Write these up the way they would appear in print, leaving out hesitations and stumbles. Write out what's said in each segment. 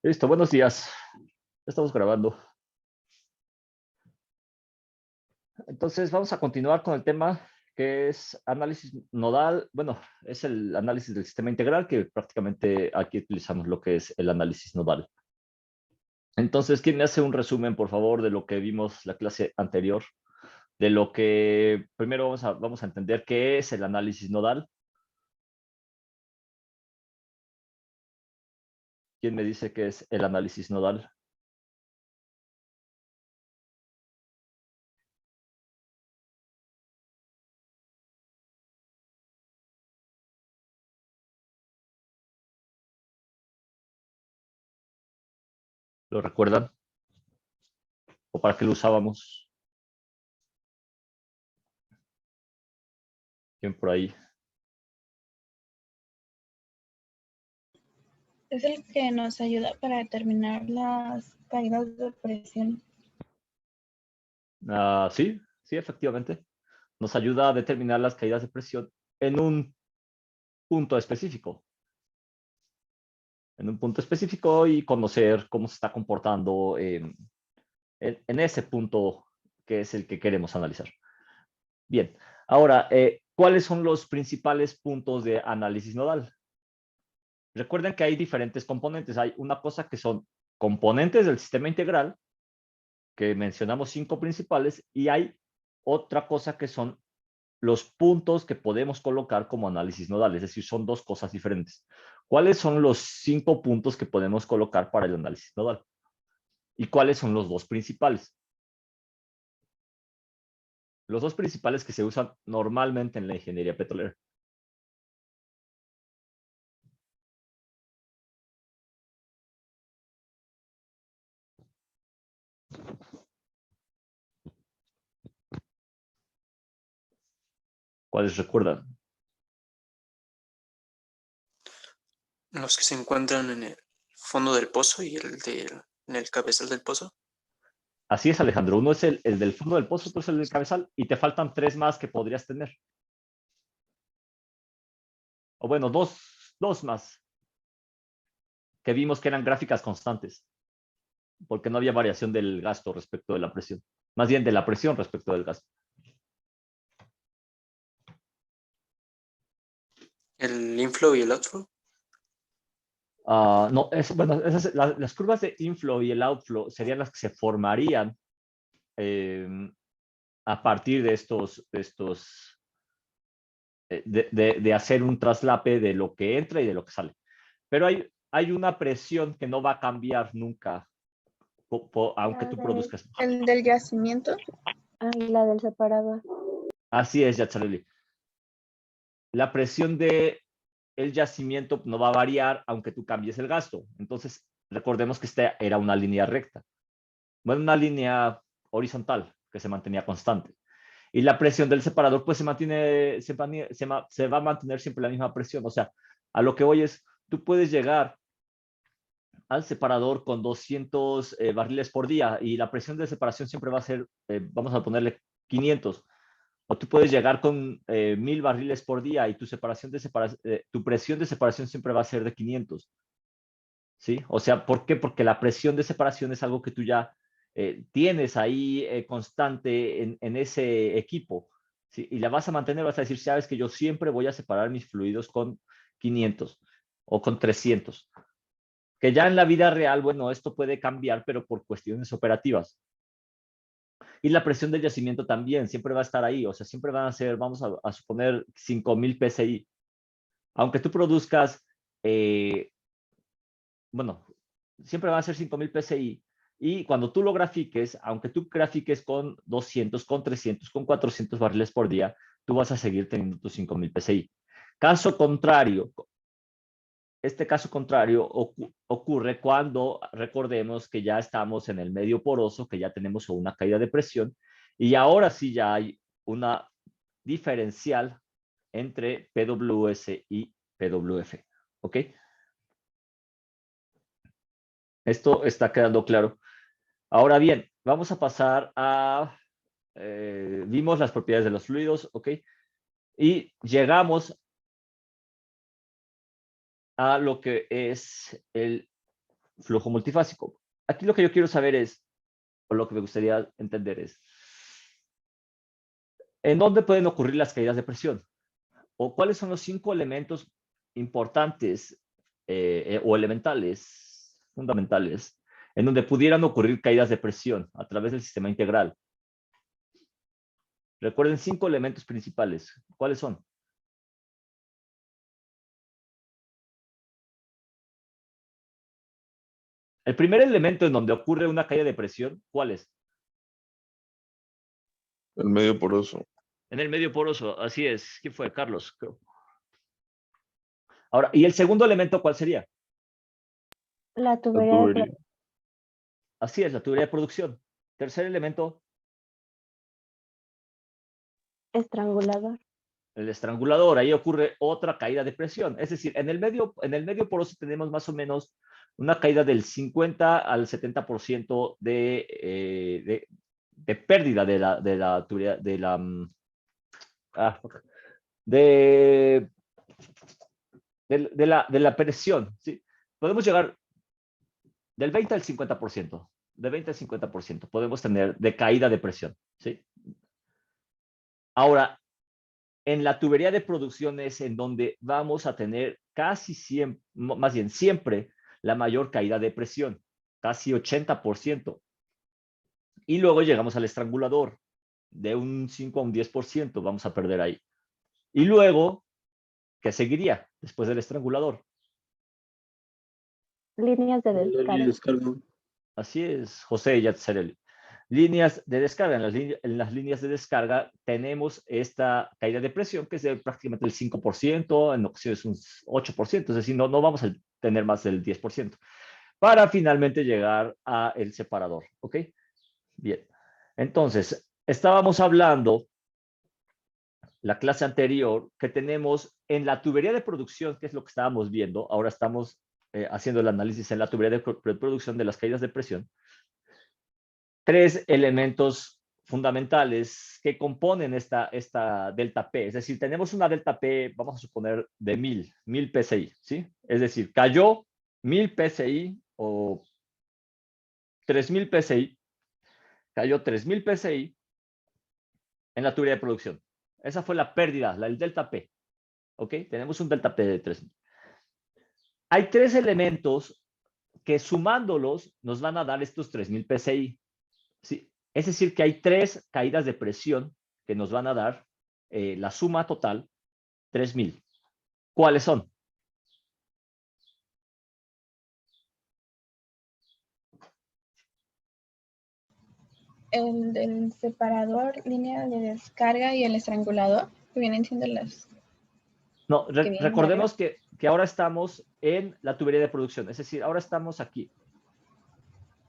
Listo, buenos días. Estamos grabando. Entonces, vamos a continuar con el tema que es análisis nodal. Bueno, es el análisis del sistema integral, que prácticamente aquí utilizamos lo que es el análisis nodal. Entonces, ¿quién me hace un resumen, por favor, de lo que vimos la clase anterior? De lo que primero vamos a entender qué es el análisis nodal. ¿Quién me dice qué es el análisis nodal? ¿Lo recuerdan? ¿O para qué lo usábamos? ¿Quién por ahí? Es el que nos ayuda para determinar las caídas de presión. Sí, sí, efectivamente. Nos ayuda a determinar las caídas de presión en un punto específico. En un punto específico y conocer cómo se está comportando en ese punto que es el que queremos analizar. Bien, ahora, ¿cuáles son los principales puntos de análisis nodal? Recuerden que hay diferentes componentes. Hay una cosa que son componentes del sistema integral, que mencionamos 5 principales, y hay otra cosa que son los puntos que podemos colocar como análisis nodal, es decir, son dos cosas diferentes. ¿Cuáles son los 5 puntos que podemos colocar para el análisis nodal? ¿Y cuáles son los dos principales? Los dos principales que se usan normalmente en la ingeniería petrolera. ¿Cuáles recuerdan? Los que se encuentran en el fondo del pozo y en el cabezal del pozo. Así es, Alejandro. Uno es el del fondo del pozo, otro es el del cabezal, y te faltan 3 más que podrías tener. O bueno, dos más, que vimos que eran gráficas constantes, porque no había variación del gasto respecto de la presión. Más bien de la presión respecto del gasto. El inflow y el outflow. No, bueno, las curvas de inflow y el outflow serían las que se formarían a partir de de hacer un traslape de lo que entra y de lo que sale. Pero hay una presión que no va a cambiar nunca, aunque tú produzcas. ¿El del yacimiento? La del separador. Así es, Yachareli. La presión de el yacimiento no va a variar aunque tú cambies el gasto. Entonces, recordemos que esta era una línea recta. Bueno, una línea horizontal que se mantenía constante. Y la presión del separador, pues se va a mantener siempre la misma presión. O sea, a lo que voy es, tú puedes llegar al separador con 200 barriles por día y la presión de separación siempre va a ser, vamos a ponerle 500. O tú puedes llegar con 1000 barriles por día y tu presión de separación siempre va a ser de 500. ¿Sí? O sea, ¿por qué? Porque la presión de separación es algo que tú ya tienes ahí constante en ese equipo. ¿Sí? Y la vas a mantener, vas a decir, sabes que yo siempre voy a separar mis fluidos con 500 o con 300. Que ya en la vida real, bueno, esto puede cambiar, pero por cuestiones operativas. Y la presión del yacimiento también siempre va a estar ahí, o sea, siempre van a ser, vamos a suponer, 5000 PSI. Aunque tú produzcas, bueno, siempre van a ser 5000 PSI. Y cuando tú lo grafiques, aunque tú grafiques con 200, con 300, con 400 barriles por día, tú vas a seguir teniendo tus 5000 PSI. Caso contrario, este caso contrario ocurre cuando recordemos que ya estamos en el medio poroso, que ya tenemos una caída de presión y ahora sí ya hay una diferencial entre PWS y PWF. ¿Ok? Esto está quedando claro. Ahora bien, vamos a pasar a... vimos las propiedades de los fluidos, ¿ok? Y llegamos a lo que es el flujo multifásico. Aquí lo que yo quiero saber es, o lo que me gustaría entender es, ¿en dónde pueden ocurrir las caídas de presión? ¿O cuáles son los 5 elementos importantes o elementales, fundamentales, en donde pudieran ocurrir caídas de presión a través del sistema integral? Recuerden 5 elementos principales. ¿Cuáles son? El primer elemento en donde ocurre una caída de presión, ¿cuál es? El medio poroso. En el medio poroso, así es. ¿Quién fue? Carlos, creo. Ahora, ¿y el segundo elemento cuál sería? La La tubería de tubería. Así es, la tubería de producción. Tercer elemento, estrangulador. el estrangulador. Ahí ocurre otra caída de presión. Es decir, en el medio poroso tenemos más o menos una caída del 50 al 70% de pérdida de la tubería, de la presión. ¿Sí? Podemos llegar del 20 al 50%. De 20 al 50% podemos tener de caída de presión. ¿Sí? Ahora, en la tubería de producción es en donde vamos a tener casi siempre, más bien siempre, la mayor caída de presión, casi 80%. Y luego llegamos al estrangulador, de un 5 a un 10% vamos a perder ahí. Y luego, ¿qué seguiría después del estrangulador? Líneas de descarga. Así es, José Yatzereli. Líneas de descarga. En las líneas de descarga tenemos esta caída de presión que es de prácticamente el 5%, en ocasiones un 8%, es decir, no vamos a tener más del 10%, para finalmente llegar al separador. ¿Ok? Bien. Entonces, estábamos hablando la clase anterior que tenemos en la tubería de producción, que es lo que estábamos viendo. Ahora estamos haciendo el análisis en la tubería de producción de las caídas de presión. 3 elementos fundamentales que componen esta delta P. Es decir, tenemos una delta P, vamos a suponer, de 1000 PSI, ¿sí? Es decir, cayó 1000 PSI o 3000 PSI, cayó 3000 PSI en la tubería de producción. Esa fue la pérdida, el delta P. ¿Ok? Tenemos un delta P de 3000. Hay 3 elementos que sumándolos nos van a dar estos 3000 PSI. ¿Sí? Es decir, que hay 3 caídas de presión que nos van a dar la suma total 3000. ¿Cuáles son? El del separador, línea de descarga y el estrangulador, que vienen siendo las No, que vienen recordemos que ahora estamos en la tubería de producción. Es decir, ahora estamos aquí.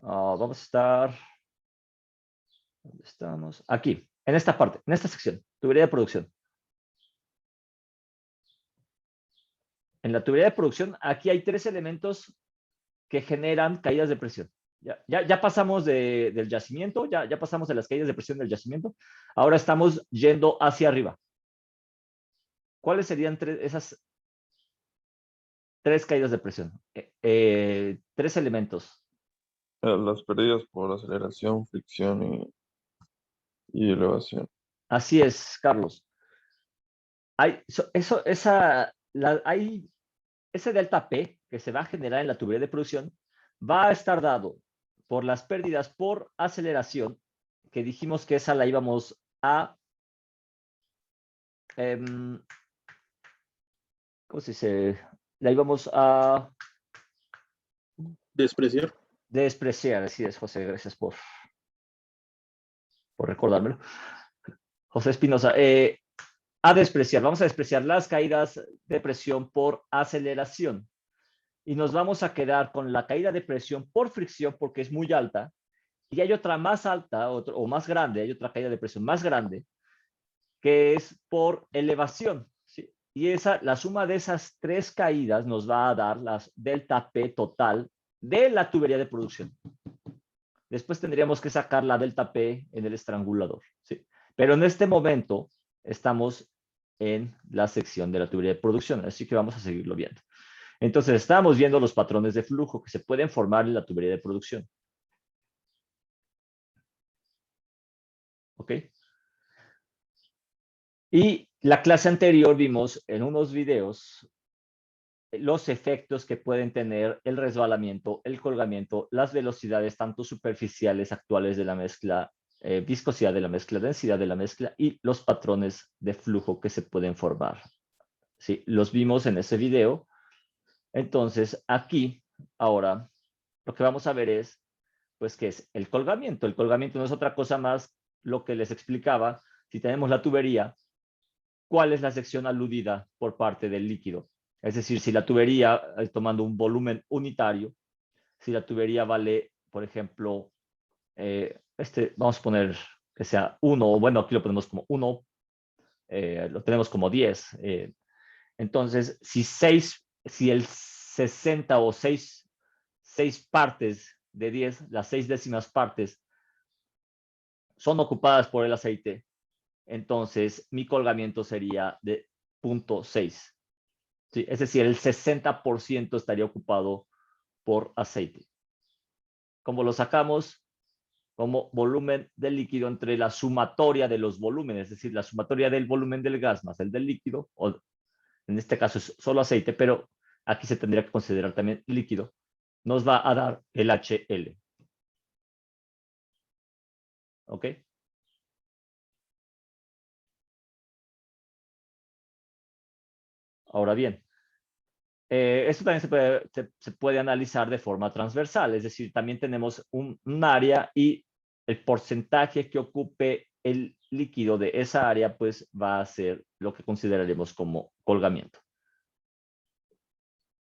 Vamos a estar... ¿Dónde estamos? Aquí, en esta parte, en esta sección, tubería de producción. En la tubería de producción, aquí hay 3 elementos que generan caídas de presión. Ya pasamos del yacimiento, ya pasamos de las caídas de presión del yacimiento. Ahora estamos yendo hacia arriba. ¿Cuáles serían esas 3 caídas de presión? 3 elementos. Las pérdidas por aceleración, fricción y elevación. Así es, Carlos. Hay ese delta P que se va a generar en la tubería de producción va a estar dado por las pérdidas por aceleración, que dijimos que esa la íbamos a... ¿cómo se dice? La íbamos a... Despreciar. despreciar, así es, José, gracias por recordármelo. José Espinosa, a despreciar, vamos a despreciar las caídas de presión por aceleración. Y nos vamos a quedar con la caída de presión por fricción porque es muy alta. Y hay otra más alta o más grande, hay otra caída de presión más grande que es por elevación. ¿Sí? Y la suma de esas 3 caídas nos va a dar la delta P total de la tubería de producción. Después tendríamos que sacar la delta P en el estrangulador. ¿Sí? Pero en este momento estamos en la sección de la tubería de producción, así que vamos a seguirlo viendo. Entonces, estamos viendo los patrones de flujo que se pueden formar en la tubería de producción. ¿Ok? Y la clase anterior vimos en unos videos los efectos que pueden tener el resbalamiento, el colgamiento, las velocidades tanto superficiales actuales de la mezcla, viscosidad de la mezcla, densidad de la mezcla y los patrones de flujo que se pueden formar. ¿Sí? Los vimos en ese video. Entonces, aquí, ahora, lo que vamos a ver es, pues, ¿qué es el colgamiento? El colgamiento no es otra cosa más lo que les explicaba. Si tenemos la tubería, ¿cuál es la sección aludida por parte del líquido? Es decir, si la tubería, tomando un volumen unitario, si la tubería vale, por ejemplo, vamos a poner que sea 1, o bueno, aquí lo ponemos como 1, lo tenemos como 10. Entonces, si el 60 o 6 partes de 10, las 6 décimas partes, son ocupadas por el aceite, entonces mi colgamiento sería de 0.6. ¿Sí? Es decir, el 60% estaría ocupado por aceite. ¿Cómo lo sacamos? Como volumen del líquido entre la sumatoria de los volúmenes, es decir, la sumatoria del volumen del gas más el del líquido, o en este caso es solo aceite, pero aquí se tendría que considerar también líquido, nos va a dar el HL. ¿Ok? Ahora bien, esto también se puede analizar de forma transversal, es decir, también tenemos un área y el porcentaje que ocupe el líquido de esa área, pues va a ser lo que consideraremos como colgamiento.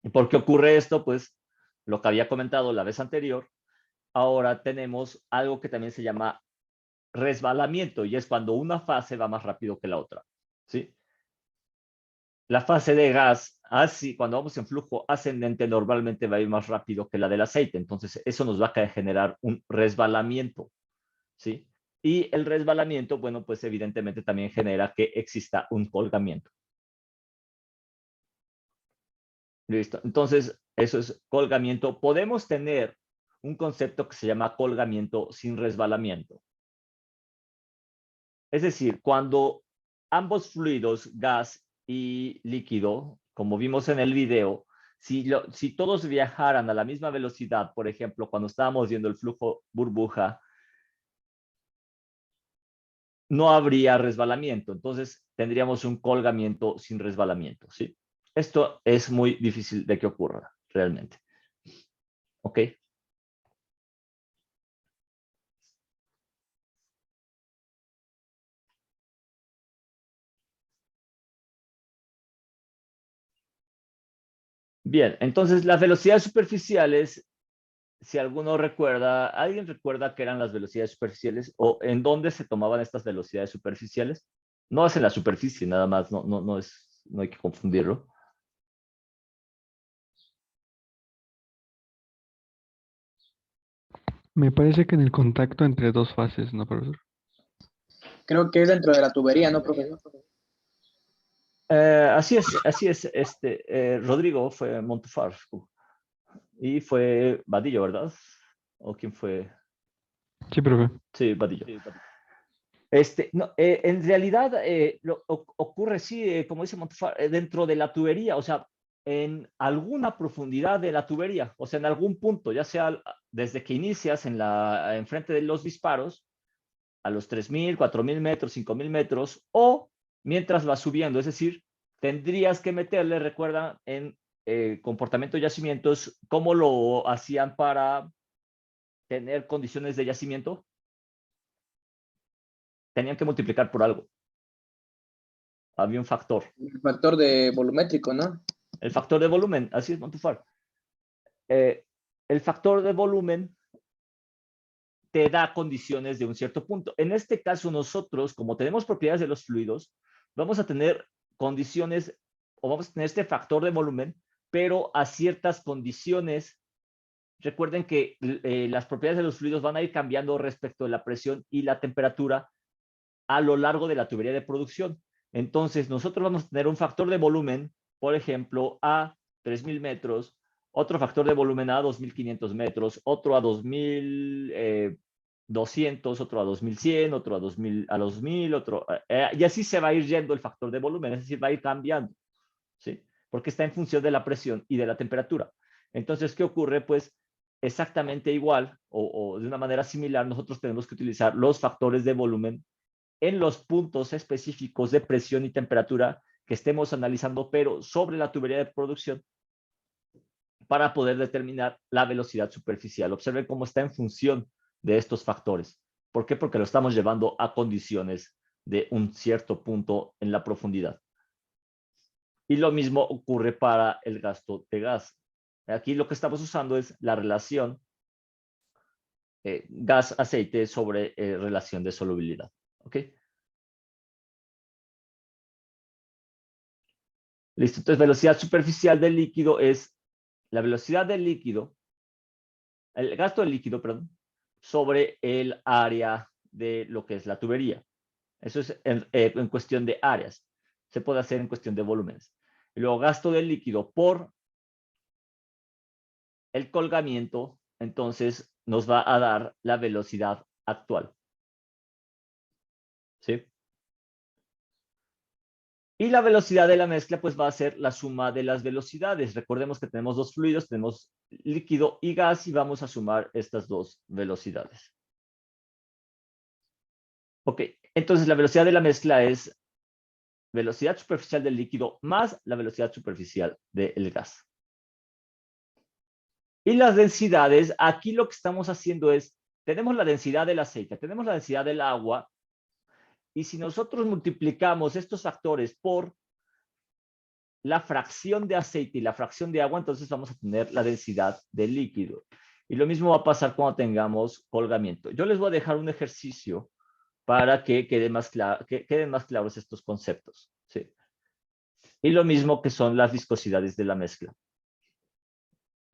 ¿Y por qué ocurre esto? Pues lo que había comentado la vez anterior, ahora tenemos algo que también se llama resbalamiento, y es cuando una fase va más rápido que la otra, ¿sí? La fase de gas, así cuando vamos en flujo ascendente, normalmente va a ir más rápido que la del aceite. Entonces, eso nos va a generar un resbalamiento, ¿sí? Y el resbalamiento, bueno, pues evidentemente también genera que exista un colgamiento. Listo. Entonces, eso es colgamiento. Podemos tener un concepto que se llama colgamiento sin resbalamiento. Es decir, cuando ambos fluidos, gas y líquido, como vimos en el video, si todos viajaran a la misma velocidad, por ejemplo, cuando estábamos viendo el flujo burbuja, no habría resbalamiento. Entonces, tendríamos un colgamiento sin resbalamiento, ¿sí? Esto es muy difícil de que ocurra realmente. ¿Ok? Bien, entonces las velocidades superficiales, si alguno recuerda, ¿alguien recuerda qué eran las velocidades superficiales o en dónde se tomaban estas velocidades superficiales? No es en la superficie, nada más, no hay que confundirlo. Me parece que en el contacto entre dos fases, ¿no, profesor? Creo que es dentro de la tubería, ¿no, profesor? Así es, Rodrigo fue Montufar y fue Vadillo, ¿verdad? ¿O quién fue? Sí, profe. Sí, Vadillo. No, en realidad ocurre, sí, como dice Montufar, dentro de la tubería, o sea, en alguna profundidad de la tubería, o sea, en algún punto, ya sea desde que inicias en frente de los disparos, a los 3.000, 4.000 metros, 5.000 metros, o mientras vas subiendo, es decir, tendrías que meterle, recuerda, en comportamiento de yacimientos, ¿cómo lo hacían para tener condiciones de yacimiento? Tenían que multiplicar por algo. Había un factor. El factor de volumétrico, ¿no? El factor de volumen, así es, Montufar. El factor de volumen te da condiciones de un cierto punto. En este caso, nosotros, como tenemos propiedades de los fluidos, vamos a tener condiciones, o vamos a tener este factor de volumen, pero a ciertas condiciones. Recuerden que las propiedades de los fluidos van a ir cambiando respecto de la presión y la temperatura a lo largo de la tubería de producción. Entonces, nosotros vamos a tener un factor de volumen, por ejemplo, a 3.000 metros, otro factor de volumen a 2.500 metros, otro a 2.200, otro a 2.100, otro a 2.000, otro, y así se va a ir yendo el factor de volumen, es decir, va a ir cambiando, ¿sí? Porque está en función de la presión y de la temperatura. Entonces, ¿qué ocurre? Pues exactamente igual o de una manera similar, nosotros tenemos que utilizar los factores de volumen en los puntos específicos de presión y temperatura que estemos analizando, pero sobre la tubería de producción, para poder determinar la velocidad superficial. Observen cómo está en función de estos factores. ¿Por qué? Porque lo estamos llevando a condiciones de un cierto punto en la profundidad. Y lo mismo ocurre para el gasto de gas. Aquí lo que estamos usando es la relación gas-aceite sobre relación de solubilidad. ¿Ok? Listo. Entonces, velocidad superficial del líquido es la velocidad del líquido, el gasto del líquido, perdón, sobre el área de lo que es la tubería. Eso es en cuestión de áreas. Se puede hacer en cuestión de volúmenes. Y luego, gasto del líquido por el colgamiento, entonces nos va a dar la velocidad actual. ¿Sí? Y la velocidad de la mezcla pues va a ser la suma de las velocidades. Recordemos que tenemos dos fluidos, tenemos líquido y gas y vamos a sumar estas dos velocidades. Ok, entonces la velocidad de la mezcla es velocidad superficial del líquido más la velocidad superficial del gas. Y las densidades, aquí lo que estamos haciendo es, tenemos la densidad del aceite, tenemos la densidad del agua, y si nosotros multiplicamos estos factores por la fracción de aceite y la fracción de agua, entonces vamos a tener la densidad del líquido. Y lo mismo va a pasar cuando tengamos colgamiento. Yo les voy a dejar un ejercicio para que queden más claros estos conceptos. ¿Sí? Y lo mismo que son las viscosidades de la mezcla.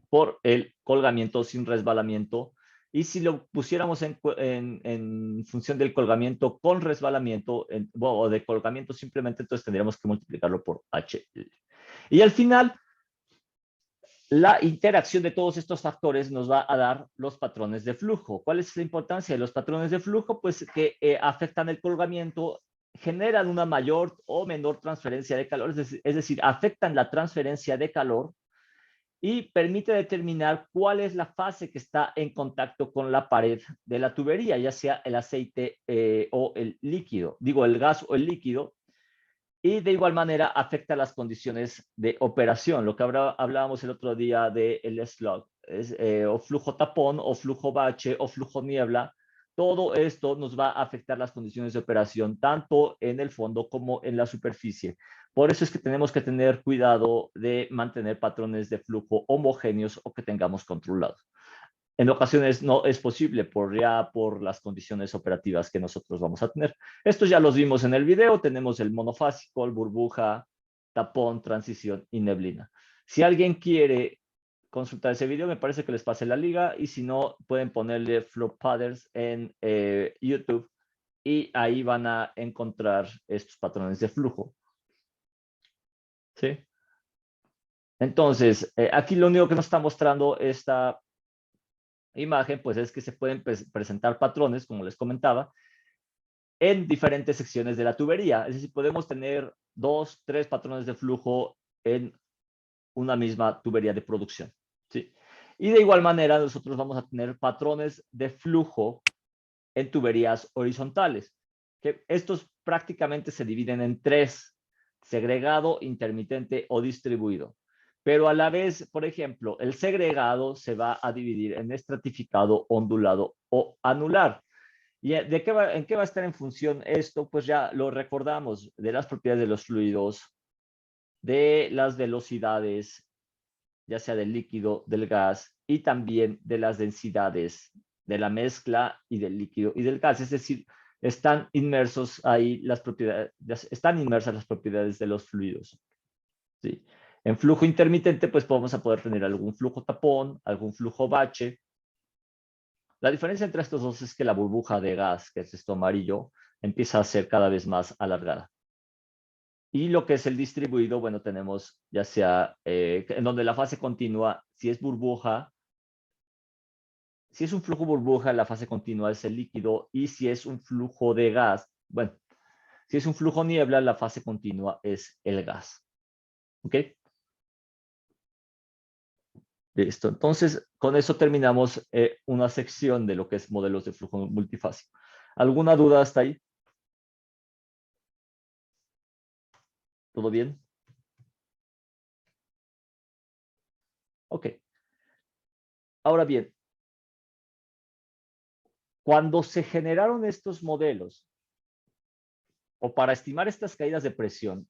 Por el colgamiento sin resbalamiento. Y si lo pusiéramos en función del colgamiento con resbalamiento, o de colgamiento simplemente, entonces tendríamos que multiplicarlo por H. Y al final, la interacción de todos estos factores nos va a dar los patrones de flujo. ¿Cuál es la importancia de los patrones de flujo? Pues que afectan el colgamiento, generan una mayor o menor transferencia de calor, es decir, afectan la transferencia de calor y permite determinar cuál es la fase que está en contacto con la pared de la tubería, ya sea el aceite o el líquido, digo el gas o el líquido, y de igual manera afecta las condiciones de operación, lo que hablábamos el otro día del slug, o flujo tapón, o flujo bache, o flujo niebla. Todo esto nos va a afectar las condiciones de operación, tanto en el fondo como en la superficie. Por eso es que tenemos que tener cuidado de mantener patrones de flujo homogéneos o que tengamos controlados. En ocasiones no es posible por las condiciones operativas que nosotros vamos a tener. Estos ya los vimos en el video. Tenemos el monofásico, el burbuja, tapón, transición y neblina. Si alguien quiere consultar ese video, me parece que les pase la liga, y si no, pueden ponerle Flow Patterns en YouTube y ahí van a encontrar estos patrones de flujo. ¿Sí? Entonces, aquí lo único que nos está mostrando esta imagen, pues es que se pueden presentar patrones, como les comentaba, en diferentes secciones de la tubería. Es decir, podemos tener 2, 3 patrones de flujo en una misma tubería de producción. ¿Sí? Y de igual manera, nosotros vamos a tener patrones de flujo en tuberías horizontales, que estos prácticamente se dividen en 3: segregado, intermitente o distribuido. Pero a la vez, por ejemplo, el segregado se va a dividir en estratificado, ondulado o anular. ¿Y en qué va a estar en función esto? Pues ya lo recordamos, de las propiedades de los fluidos, de las velocidades, ya sea del líquido, del gas, y también de las densidades de la mezcla y del líquido y del gas. Es decir, están inmersos ahí las propiedades, están inmersas las propiedades de los fluidos. ¿Sí? En flujo intermitente, pues vamos a poder tener algún flujo tapón, algún flujo bache. La diferencia entre estos dos es que la burbuja de gas, que es esto amarillo, empieza a ser cada vez más alargada. Y lo que es el distribuido, bueno, tenemos ya sea en donde la fase continua, si es burbuja, si es un flujo burbuja, la fase continua es el líquido, y si es un flujo de gas, bueno, si es un flujo niebla, la fase continua es el gas. ¿Ok? Listo. Entonces, con eso terminamos una sección de lo que es modelos de flujo multifásico. ¿Alguna duda hasta ahí? ¿Todo bien? Ok. Ahora bien, cuando se generaron estos modelos, o para estimar estas caídas de presión,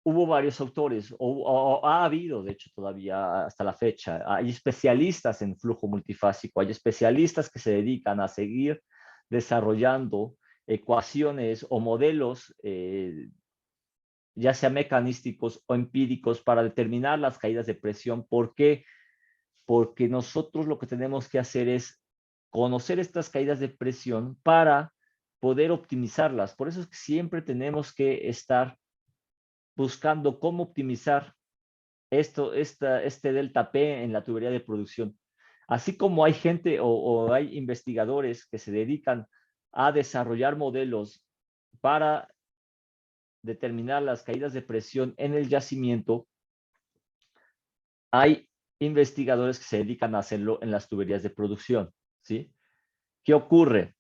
hubo varios autores, o ha habido, de hecho, todavía hasta la fecha. Hay especialistas en flujo multifásico, hay especialistas que se dedican a seguir desarrollando ecuaciones o modelos, ya sea mecanísticos o empíricos, para determinar las caídas de presión. ¿Por qué? Porque nosotros lo que tenemos que hacer es conocer estas caídas de presión para poder optimizarlas. Por eso es que siempre tenemos que estar buscando cómo optimizar este delta P en la tubería de producción. Así como hay gente o hay investigadores que se dedican a desarrollar modelos para determinar las caídas de presión en el yacimiento, hay investigadores que se dedican a hacerlo en las tuberías de producción, ¿sí? ¿Qué ocurre?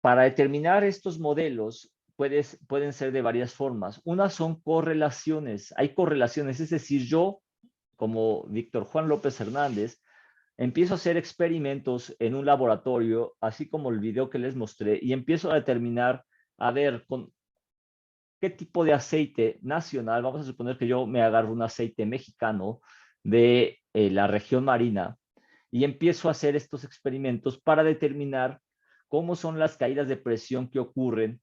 Para determinar estos modelos pueden ser de varias formas. Una son correlaciones. Hay correlaciones, es decir, yo, como Víctor Juan López Hernández, empiezo a hacer experimentos en un laboratorio, así como el video que les mostré, y empiezo a determinar, a ver, con qué tipo de aceite nacional, vamos a suponer que yo me agarro un aceite mexicano de la región marina, y empiezo a hacer estos experimentos para determinar cómo son las caídas de presión que ocurren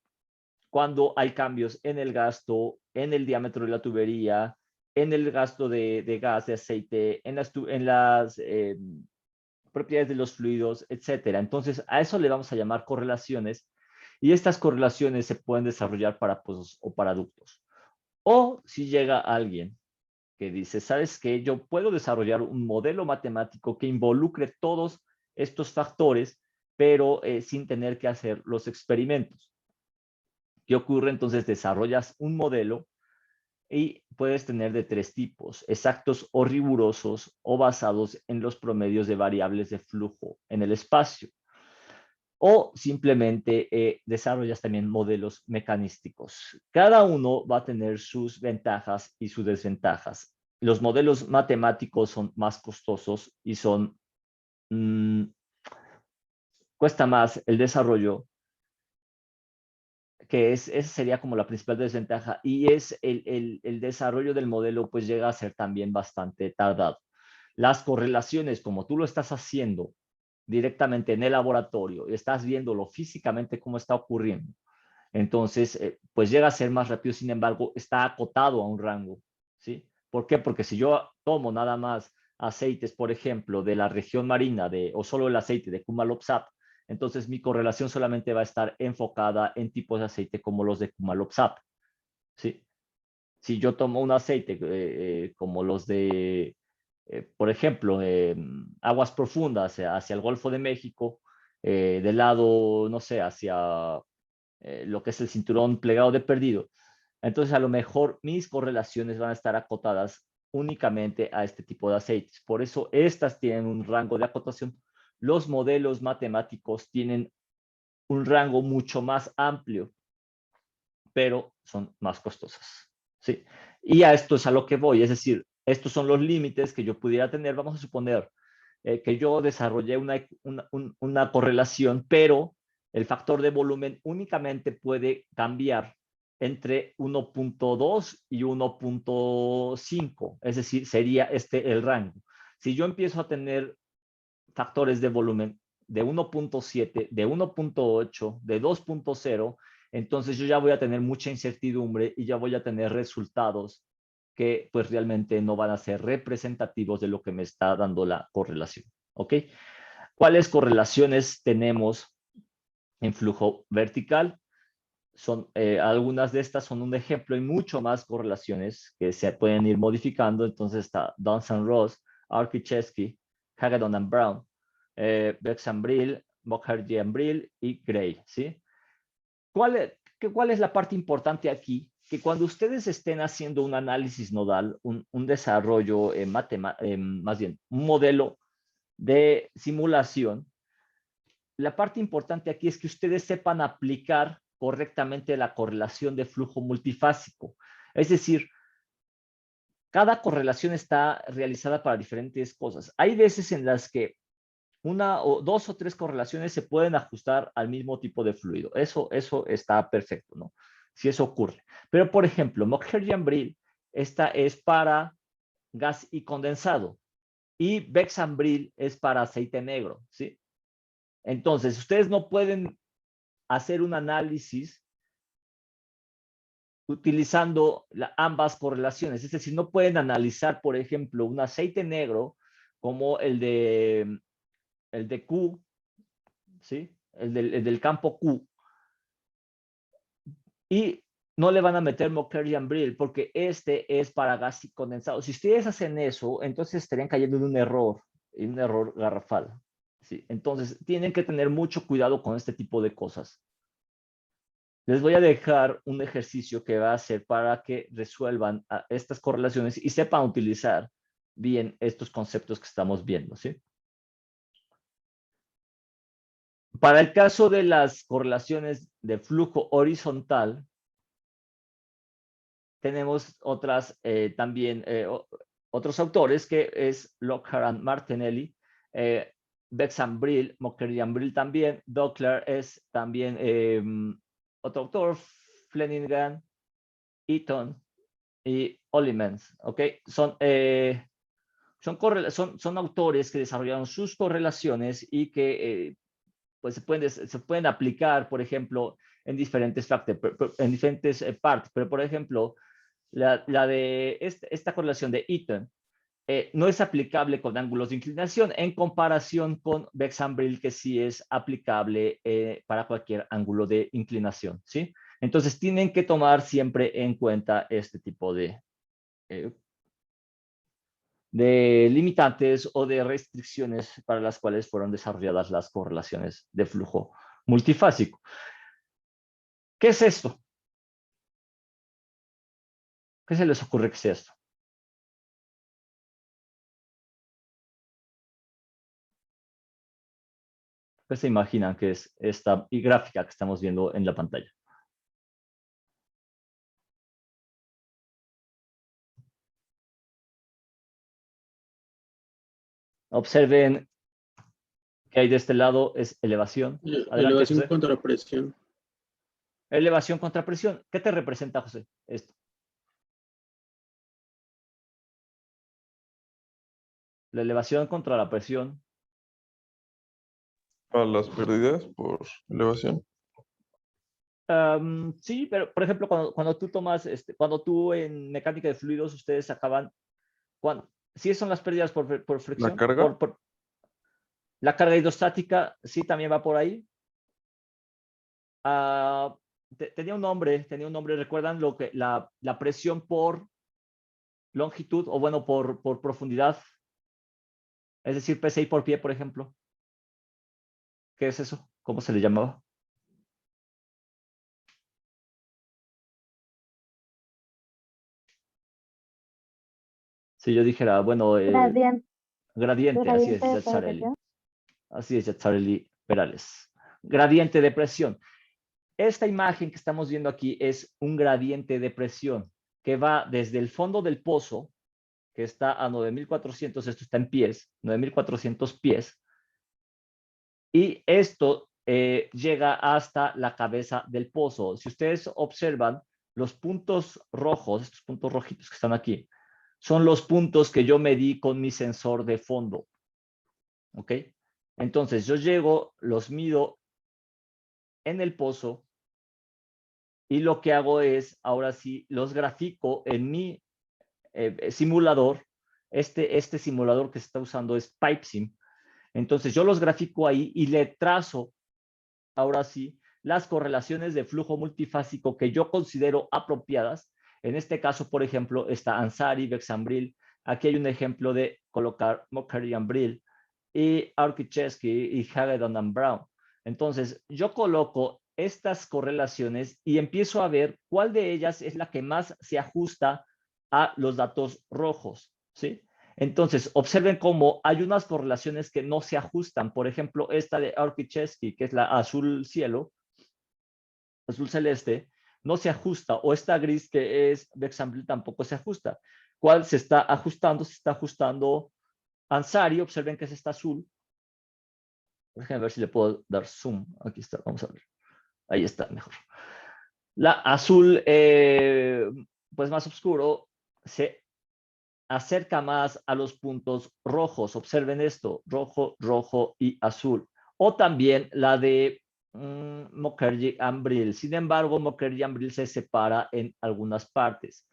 cuando hay cambios en el gasto, en el diámetro de la tubería, en el gasto de gas, de aceite, en las propiedades de los fluidos, etcétera. Entonces, a eso le vamos a llamar correlaciones, y estas correlaciones se pueden desarrollar para pozos o para ductos. O si llega alguien que dice, ¿sabes qué? Yo puedo desarrollar un modelo matemático que involucre todos estos factores, pero sin tener que hacer los experimentos. ¿Qué ocurre? Entonces desarrollas un modelo y puedes tener de tres tipos: exactos o rigurosos, o basados en los promedios de variables de flujo en el espacio. O simplemente desarrollas también modelos mecanísticos. Cada uno va a tener sus ventajas y sus desventajas. Los modelos matemáticos son más costosos y cuesta más el desarrollo, que esa sería como la principal desventaja, y es el desarrollo del modelo, pues llega a ser también bastante tardado. Las correlaciones, como tú lo estás haciendo directamente en el laboratorio, estás viéndolo físicamente cómo está ocurriendo, entonces pues llega a ser más rápido. Sin embargo, está acotado a un rango, ¿sí? ¿Por qué? Porque si yo tomo nada más aceites, por ejemplo, de la región marina, o solo el aceite de Kumalopsat, entonces mi correlación solamente va a estar enfocada en tipos de aceite como los de Kumalopsat, ¿sí? Si yo tomo un aceite como los de, por ejemplo, aguas profundas hacia el Golfo de México, del lado, no sé, hacia lo que es el cinturón plegado de Perdido, entonces a lo mejor mis correlaciones van a estar acotadas únicamente a este tipo de aceites. Por eso estas tienen un rango de acotación. Los modelos matemáticos tienen un rango mucho más amplio, pero son más costosas, ¿sí? Y a esto es a lo que voy, es decir, estos son los límites que yo pudiera tener. Vamos a suponer que yo desarrollé una correlación, pero el factor de volumen únicamente puede cambiar entre 1.2 y 1.5, es decir, sería este el rango. Si yo empiezo a tener factores de volumen de 1.7, de 1.8, de 2.0, entonces yo ya voy a tener mucha incertidumbre y ya voy a tener resultados que pues realmente no van a ser representativos de lo que me está dando la correlación, ¿ok? ¿Cuáles correlaciones tenemos en flujo vertical? algunas de estas son un ejemplo y mucho más correlaciones que se pueden ir modificando. Entonces está Duns and Ross, Arkichesky, Hagedorn and Brown, Bex and Brill, Mukherjee and Brill y Gray, ¿sí? ¿Cuál es la parte importante aquí? Que cuando ustedes estén haciendo un análisis nodal, un desarrollo más bien, un modelo de simulación, la parte importante aquí es que ustedes sepan aplicar correctamente la correlación de flujo multifásico. Es decir, cada correlación está realizada para diferentes cosas. Hay veces en las que una o dos o tres correlaciones se pueden ajustar al mismo tipo de fluido. Eso está perfecto, ¿no? Si eso ocurre. Pero, por ejemplo, Mukherjee and Brill, esta es para gas y condensado. Y Bex and Brill es para aceite negro, ¿sí? Entonces, ustedes no pueden hacer un análisis utilizando ambas correlaciones. Es decir, no pueden analizar, por ejemplo, un aceite negro como el de Q, ¿sí? El del campo Q. Y no le van a meter Mukherjee and Brill porque este es para gas y condensado. Si ustedes hacen eso, entonces estarían cayendo en un error garrafal, ¿sí? Entonces, tienen que tener mucho cuidado con este tipo de cosas. Les voy a dejar un ejercicio que va a ser para que resuelvan estas correlaciones y sepan utilizar bien estos conceptos que estamos viendo, ¿sí? Para el caso de las correlaciones de flujo horizontal, tenemos también otros autores que es Lockhart and Martinelli, Bex and Brill, Mukherjee and Brill también, Dockler es también otro autor, Flanagan, Eaton y Olimens, ¿ok? Son autores que desarrollaron sus correlaciones y que pues se pueden aplicar, por ejemplo, en diferentes partes, pero por ejemplo, la de esta correlación de Eaton no es aplicable con ángulos de inclinación en comparación con Bex and Brill, que sí es aplicable para cualquier ángulo de inclinación, ¿sí? Entonces, tienen que tomar siempre en cuenta este tipo de limitantes o de restricciones para las cuales fueron desarrolladas las correlaciones de flujo multifásico. ¿Qué es esto? ¿Qué se les ocurre que sea esto? ¿Qué se imaginan que es esta gráfica que estamos viendo en la pantalla? Observen que hay de este lado es elevación. Adelante, Elevación José. contra presión. Elevación contra presión. ¿Qué te representa, José? Esto. La elevación contra la presión. A las pérdidas por elevación. Sí, pero por ejemplo, cuando tú tomas, cuando tú en mecánica de fluidos, ustedes acaban, ¿sí son las pérdidas por fricción? ¿La carga? La carga hidrostática, sí, también va por ahí. Tenía un nombre, ¿recuerdan la presión por longitud o bueno, por profundidad? Es decir, PSI por pie, por ejemplo. ¿Qué es eso? ¿Cómo se le llamaba? Si yo dijera, bueno, gradiente, así es, Yazzarelli. Así es, Yazzarelli Perales. Gradiente de presión. Esta imagen que estamos viendo aquí es un gradiente de presión que va desde el fondo del pozo, que está a 9.400, esto está en pies, 9.400 pies, y esto llega hasta la cabeza del pozo. Si ustedes observan, los puntos rojos, estos puntos rojitos que están aquí, son los puntos que yo medí con mi sensor de fondo. ¿Ok? Entonces, yo llego, los mido en el pozo y lo que hago es, ahora sí, los grafico en mi simulador. Este simulador que se está usando es PipeSim. Entonces, yo los grafico ahí y le trazo, ahora sí, las correlaciones de flujo multifásico que yo considero apropiadas. En este caso, por ejemplo, está Ansari, Bexambril. Aquí hay un ejemplo de colocar Mokerian-Brill y Arkichevsky y Hagedorn and Brown. Entonces, yo coloco estas correlaciones y empiezo a ver cuál de ellas es la que más se ajusta a los datos rojos, ¿sí? Entonces, observen cómo hay unas correlaciones que no se ajustan. Por ejemplo, esta de Arkichevsky, que es la azul cielo, azul celeste, no se ajusta. O esta gris, que es Bexambril, tampoco se ajusta. ¿Cuál se está ajustando? Se está ajustando Ansari. Observen que es esta azul. Déjenme ver si le puedo dar zoom. Aquí está, vamos a ver. Ahí está, mejor. La azul, pues más oscuro, se acerca más a los puntos rojos. Observen esto, rojo, rojo y azul. O también la de Mukherjee-Ambril. Sin embargo, Mukherjee-Ambril se separa en algunas partes.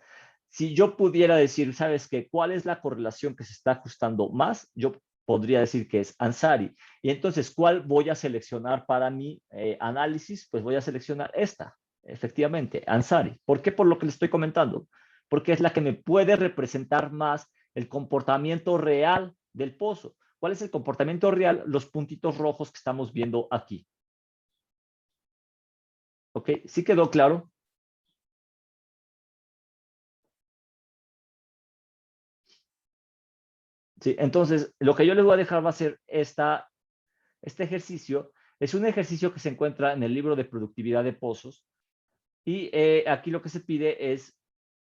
Si yo pudiera decir, ¿sabes qué? ¿Cuál es la correlación que se está ajustando más? Yo podría decir que es Ansari. Y entonces, ¿cuál voy a seleccionar para mi análisis? Pues voy a seleccionar esta, efectivamente, Ansari. ¿Por qué? Por lo que les estoy comentando. Porque es la que me puede representar más el comportamiento real del pozo. ¿Cuál es el comportamiento real? Los puntitos rojos que estamos viendo aquí. ¿Ok? ¿Sí quedó claro? Sí, entonces, lo que yo les voy a dejar va a ser este ejercicio. Es un ejercicio que se encuentra en el libro de productividad de pozos. Y aquí lo que se pide es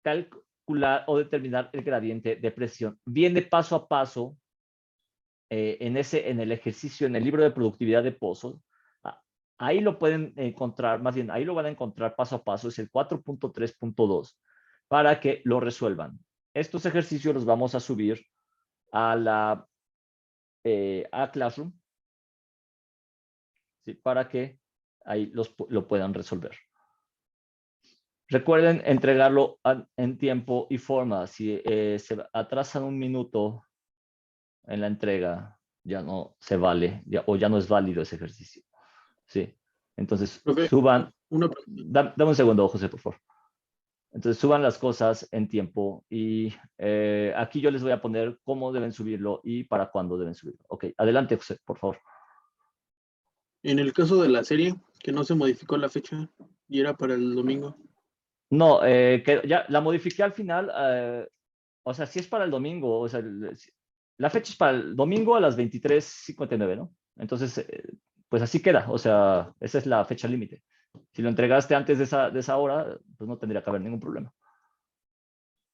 calcular o determinar el gradiente de presión. Viene paso a paso en el ejercicio, en el libro de productividad de pozos. Ahí lo pueden encontrar, más bien, ahí lo van a encontrar paso a paso, es el 4.3.2, para que lo resuelvan. Estos ejercicios los vamos a subir a Classroom, ¿sí? Para que ahí lo puedan resolver. Recuerden entregarlo en tiempo y forma. Si se atrasan un minuto en la entrega, ya no se vale, o ya no es válido ese ejercicio. Sí. Entonces, Profe, suban. una Dame un segundo, José, por favor. Entonces, suban las cosas en tiempo y aquí yo les voy a poner cómo deben subirlo y para cuándo deben subirlo. Ok, adelante, José, por favor. En el caso de la serie, que no se modificó la fecha y era para el domingo. No, que ya la modifiqué al final. O sea, si es para el domingo, o sea, la fecha es para el domingo a las 23:59, ¿no? Entonces, pues así queda, o sea, esa es la fecha límite. Si lo entregaste antes de esa hora, pues no tendría que haber ningún problema.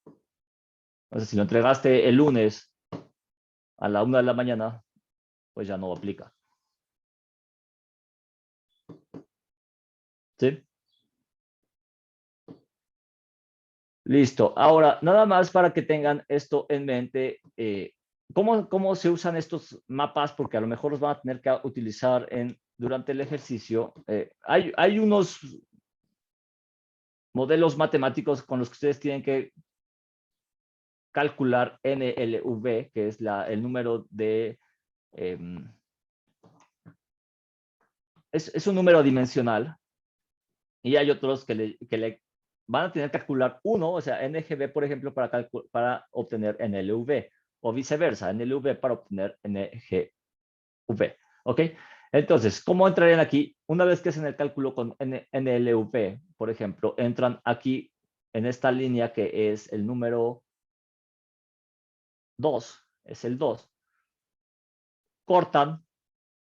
O sea, si lo entregaste el lunes a la 1 de la mañana, pues ya no aplica. ¿Sí? Listo. Ahora, nada más para que tengan esto en mente, ¿cómo se usan estos mapas? Porque a lo mejor los van a tener que utilizar durante el ejercicio. Hay unos modelos matemáticos con los que ustedes tienen que calcular NLV, que es el número de... es un número dimensional. Y hay otros que le van a tener que calcular uno, o sea, NGV, por ejemplo, para obtener NLV, o viceversa, NLV para obtener NGV. ¿Ok? Entonces, ¿cómo entrarían aquí? Una vez que hacen el cálculo con NLV, por ejemplo, entran aquí en esta línea que es el número 2, es el 2. Cortan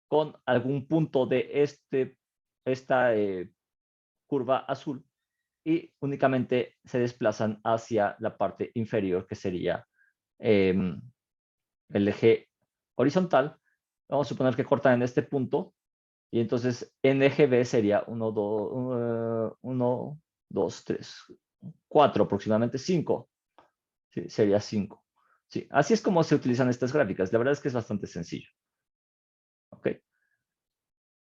con algún punto de esta curva azul y únicamente se desplazan hacia la parte inferior, que sería el eje horizontal. Vamos a suponer que cortan en este punto y entonces NGB sería 1, 2, 3, 4, aproximadamente 5. Sí, sería 5. Sí, así es como se utilizan estas gráficas. La verdad es que es bastante sencillo. Ok.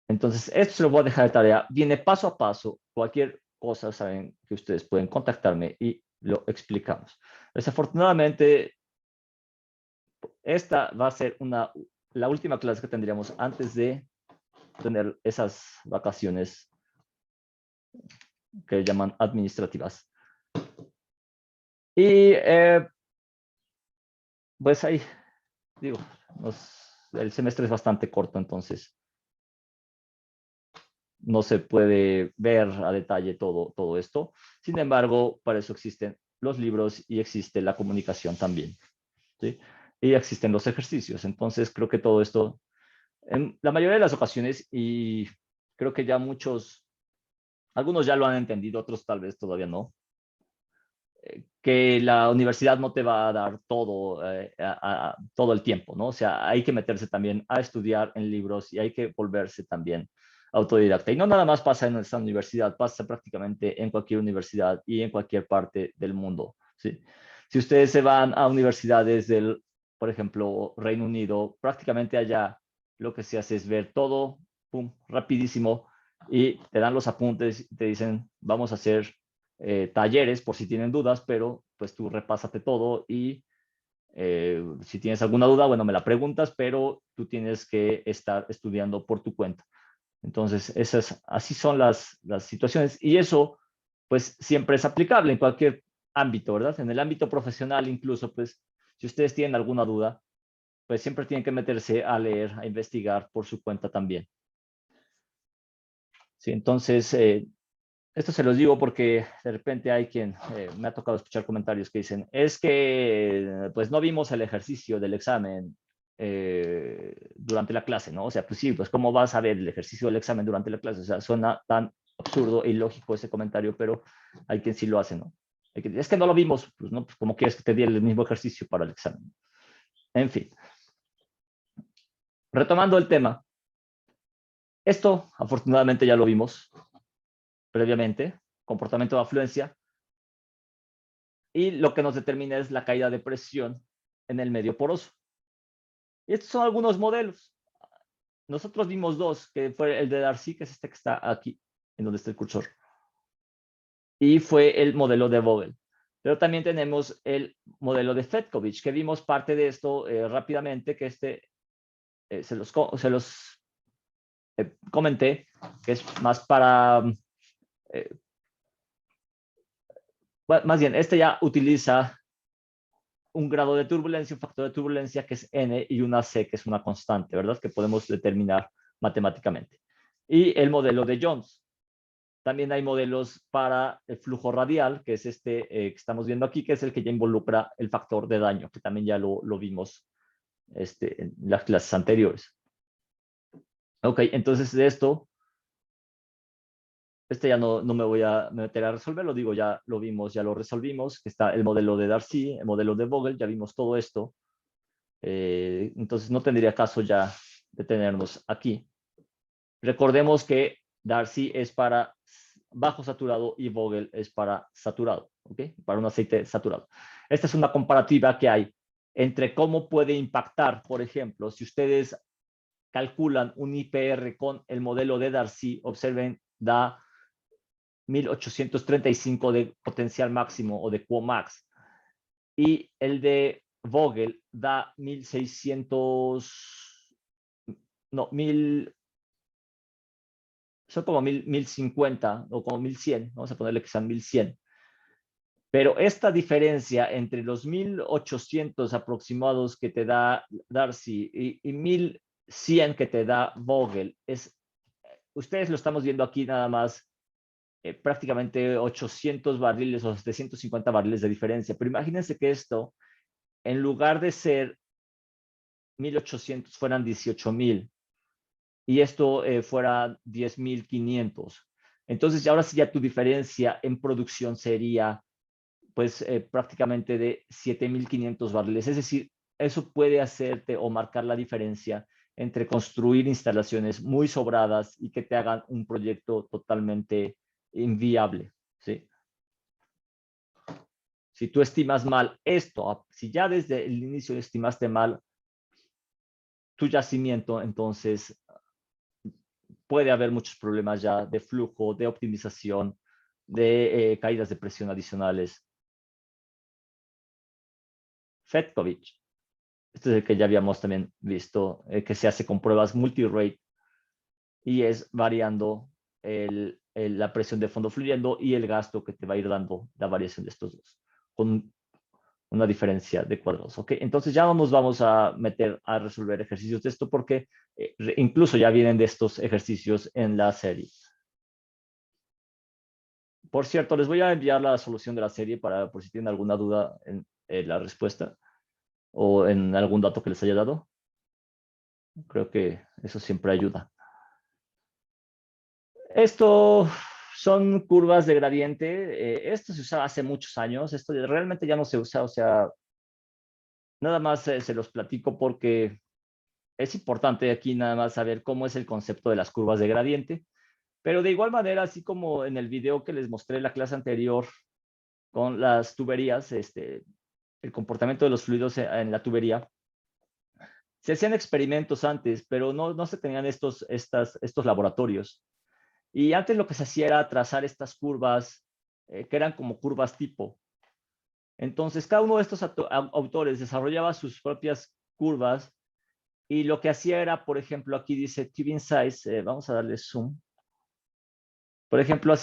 Entonces, esto se lo voy a dejar de tarea. Viene paso a paso. Cualquier cosa, saben que ustedes pueden contactarme y lo explicamos. Desafortunadamente, esta va a ser la última clase que tendríamos antes de tener esas vacaciones que llaman administrativas. Y pues ahí, digo, el semestre es bastante corto, entonces no se puede ver a detalle todo esto. Sin embargo, para eso existen los libros y existe la comunicación también, ¿sí? Y existen los ejercicios. Entonces, creo que todo esto, en la mayoría de las ocasiones, y creo que ya algunos ya lo han entendido, otros tal vez todavía no, que la universidad no te va a dar todo, todo el tiempo, ¿no? O sea, hay que meterse también a estudiar en libros y hay que volverse también autodidacta. Y no nada más pasa en esta universidad, pasa prácticamente en cualquier universidad y en cualquier parte del mundo, ¿sí? Si ustedes se van a universidades del, por ejemplo, Reino Unido, prácticamente allá lo que se hace es ver todo, pum, rapidísimo, y te dan los apuntes y te dicen, vamos a hacer talleres por si tienen dudas, pero pues tú repásate todo y si tienes alguna duda, bueno, me la preguntas, pero tú tienes que estar estudiando por tu cuenta. Entonces, así son las situaciones y eso pues siempre es aplicable en cualquier ámbito, ¿verdad? En el ámbito profesional incluso, pues si ustedes tienen alguna duda, pues siempre tienen que meterse a leer, a investigar por su cuenta también. Sí, entonces, esto se los digo porque de repente hay quien me ha tocado escuchar comentarios que dicen, es que pues no vimos el ejercicio del examen durante la clase, ¿no? O sea, pues sí, pues ¿cómo vas a ver el ejercicio del examen durante la clase? O sea, suena tan absurdo e ilógico ese comentario, pero hay quien sí lo hace, ¿no? Es que no lo vimos, pues no, pues ¿cómo quieres que te dé el mismo ejercicio para el examen? En fin. Retomando el tema, esto afortunadamente ya lo vimos previamente, comportamiento de afluencia, y lo que nos determina es la caída de presión en el medio poroso. Y estos son algunos modelos. Nosotros vimos dos, que fue el de Darcy, que es este que está aquí, en donde está el cursor, y fue el modelo de Vogel. Pero también tenemos el modelo de Fetkovich, que vimos parte de esto rápidamente, que se los comenté, que es más para... más bien, este ya utiliza un grado de turbulencia, un factor de turbulencia que es n y una c que es una constante, ¿verdad? Que podemos determinar matemáticamente. Y el modelo de Jones. También hay modelos para el flujo radial, que es este que estamos viendo aquí, que es el que ya involucra el factor de daño, que también ya lo vimos en las clases anteriores. Ok, entonces de esto, ya no me voy a meter a resolver, lo digo, ya lo vimos, ya lo resolvimos, que está el modelo de Darcy, el modelo de Vogel, ya vimos todo esto. Entonces no tendría caso ya detenernos aquí. Recordemos que Darcy es para bajo saturado y Vogel es para saturado, ¿ok? Para un aceite saturado. Esta es una comparativa que hay entre cómo puede impactar, por ejemplo, si ustedes calculan un IPR con el modelo de Darcy, observen, da 1835 de potencial máximo o de Qmax, y el de Vogel da 1600, no, 1000, son como 1050 o como 1100, vamos a ponerle que sean 1100. Pero esta diferencia entre los 1800 aproximados que te da Darcy y 1100 que te da Vogel, ustedes lo estamos viendo aquí nada más, prácticamente 800 barriles o 750 barriles de diferencia. Pero imagínense que esto, en lugar de ser 1800, fueran 18,000 y esto fuera 10,500. Entonces, ahora sí ya tu diferencia en producción sería pues prácticamente de 7,500 barriles. Es decir, eso puede hacerte o marcar la diferencia entre construir instalaciones muy sobradas y que te hagan un proyecto totalmente inviable, ¿sí? Si tú estimas mal esto, si ya desde el inicio estimaste mal tu yacimiento, entonces puede haber muchos problemas ya de flujo, de optimización, de caídas de presión adicionales. Fetkovich, este es el que ya habíamos también visto, que se hace con pruebas multi-rate y es variando la presión de fondo fluyendo y el gasto que te va a ir dando la variación de estos dos, con una diferencia de cuadrados. ¿Ok? Entonces ya no nos vamos a meter a resolver ejercicios de esto porque incluso ya vienen de estos ejercicios en la serie. Por cierto, les voy a enviar la solución de la serie por si tienen alguna duda en la respuesta o en algún dato que les haya dado. Creo que eso siempre ayuda. Esto son curvas de gradiente. Esto se usaba hace muchos años. Esto realmente ya no se usa. O sea, nada más se los platico porque es importante aquí nada más saber cómo es el concepto de las curvas de gradiente. Pero de igual manera, así como en el video que les mostré en la clase anterior con las tuberías, el comportamiento de los fluidos en la tubería, se hacían experimentos antes, pero no se tenían estos laboratorios. Y antes lo que se hacía era trazar estas curvas, que eran como curvas tipo. Entonces, cada uno de estos autores desarrollaba sus propias curvas y lo que hacía era, por ejemplo, aquí dice tubing size, vamos a darle zoom. Por ejemplo,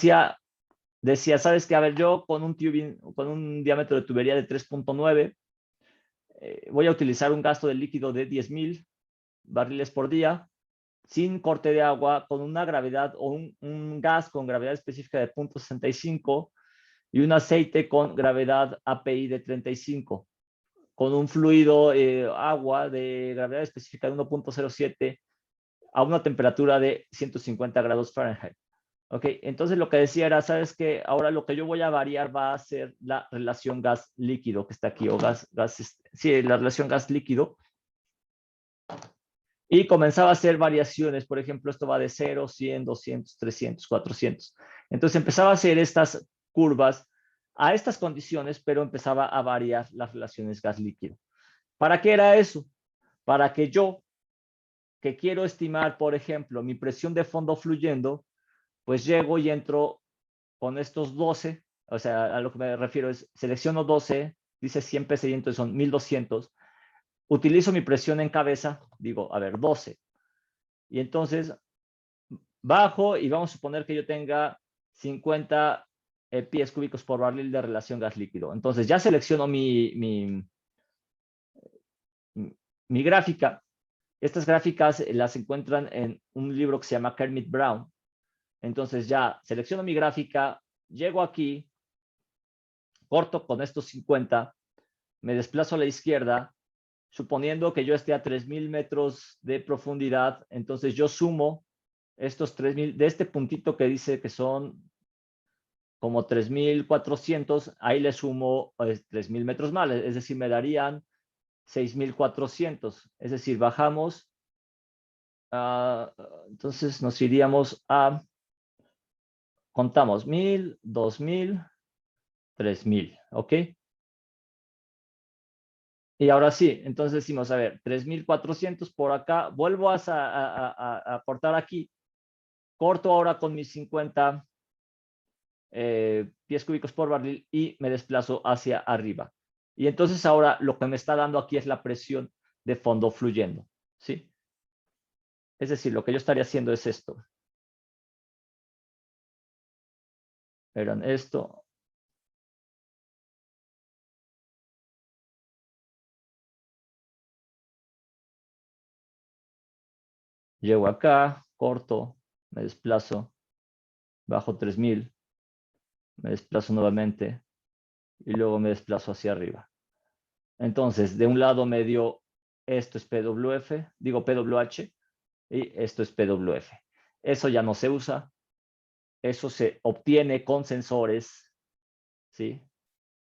decía, ¿sabes qué? A ver, yo con un diámetro de tubería de 3.9, voy a utilizar un gasto de líquido de 10,000 barriles por día, sin corte de agua, con una gravedad o un gas con gravedad específica de 0.65 y un aceite con gravedad API de 35, con un fluido agua de gravedad específica de 1.07 a una temperatura de 150 grados Fahrenheit. Ok, entonces lo que decía era, ¿sabes qué? Ahora lo que yo voy a variar va a ser la relación gas-líquido que está aquí, o sí, la relación gas-líquido. Y comenzaba a hacer variaciones, por ejemplo, esto va de 0, 100, 200, 300, 400. Entonces empezaba a hacer estas curvas a estas condiciones, pero empezaba a variar las relaciones gas-líquido. ¿Para qué era eso? Para que yo, que quiero estimar, por ejemplo, mi presión de fondo fluyendo, pues llego y entro con estos 12, o sea, a lo que me refiero es, selecciono 12, dice 100 psi, entonces son 1200, utilizo mi presión en cabeza, digo, a ver, 12, y entonces bajo y vamos a suponer que yo tenga 50 pies cúbicos por barril de relación gas-líquido. Entonces ya selecciono mi gráfica. Estas gráficas las encuentran en un libro que se llama Kermit Brown. Entonces ya selecciono mi gráfica, llego aquí, corto con estos 50, me desplazo a la izquierda, suponiendo que yo esté a 3,000 metros de profundidad, entonces yo sumo estos 3,000, de este puntito que dice que son como 3,400, ahí le sumo 3,000 metros más, es decir, me darían 6,400, es decir, bajamos, entonces nos iríamos a, contamos 1,000, 2,000, 3,000, ¿ok? Y ahora sí, entonces decimos, a ver, 3,400 por acá, vuelvo a cortar aquí, corto ahora con mis 50 pies cúbicos por barril y me desplazo hacia arriba. Y entonces ahora lo que me está dando aquí es la presión de fondo fluyendo, ¿sí? Es decir, lo que yo estaría haciendo es esto. Verán esto. Llego acá, corto, me desplazo, bajo 3,000, me desplazo nuevamente y luego me desplazo hacia arriba. Entonces, de un lado me dio, esto es PWF, digo PWH, y esto es PWF. Eso ya no se usa. Eso se obtiene con sensores, ¿sí?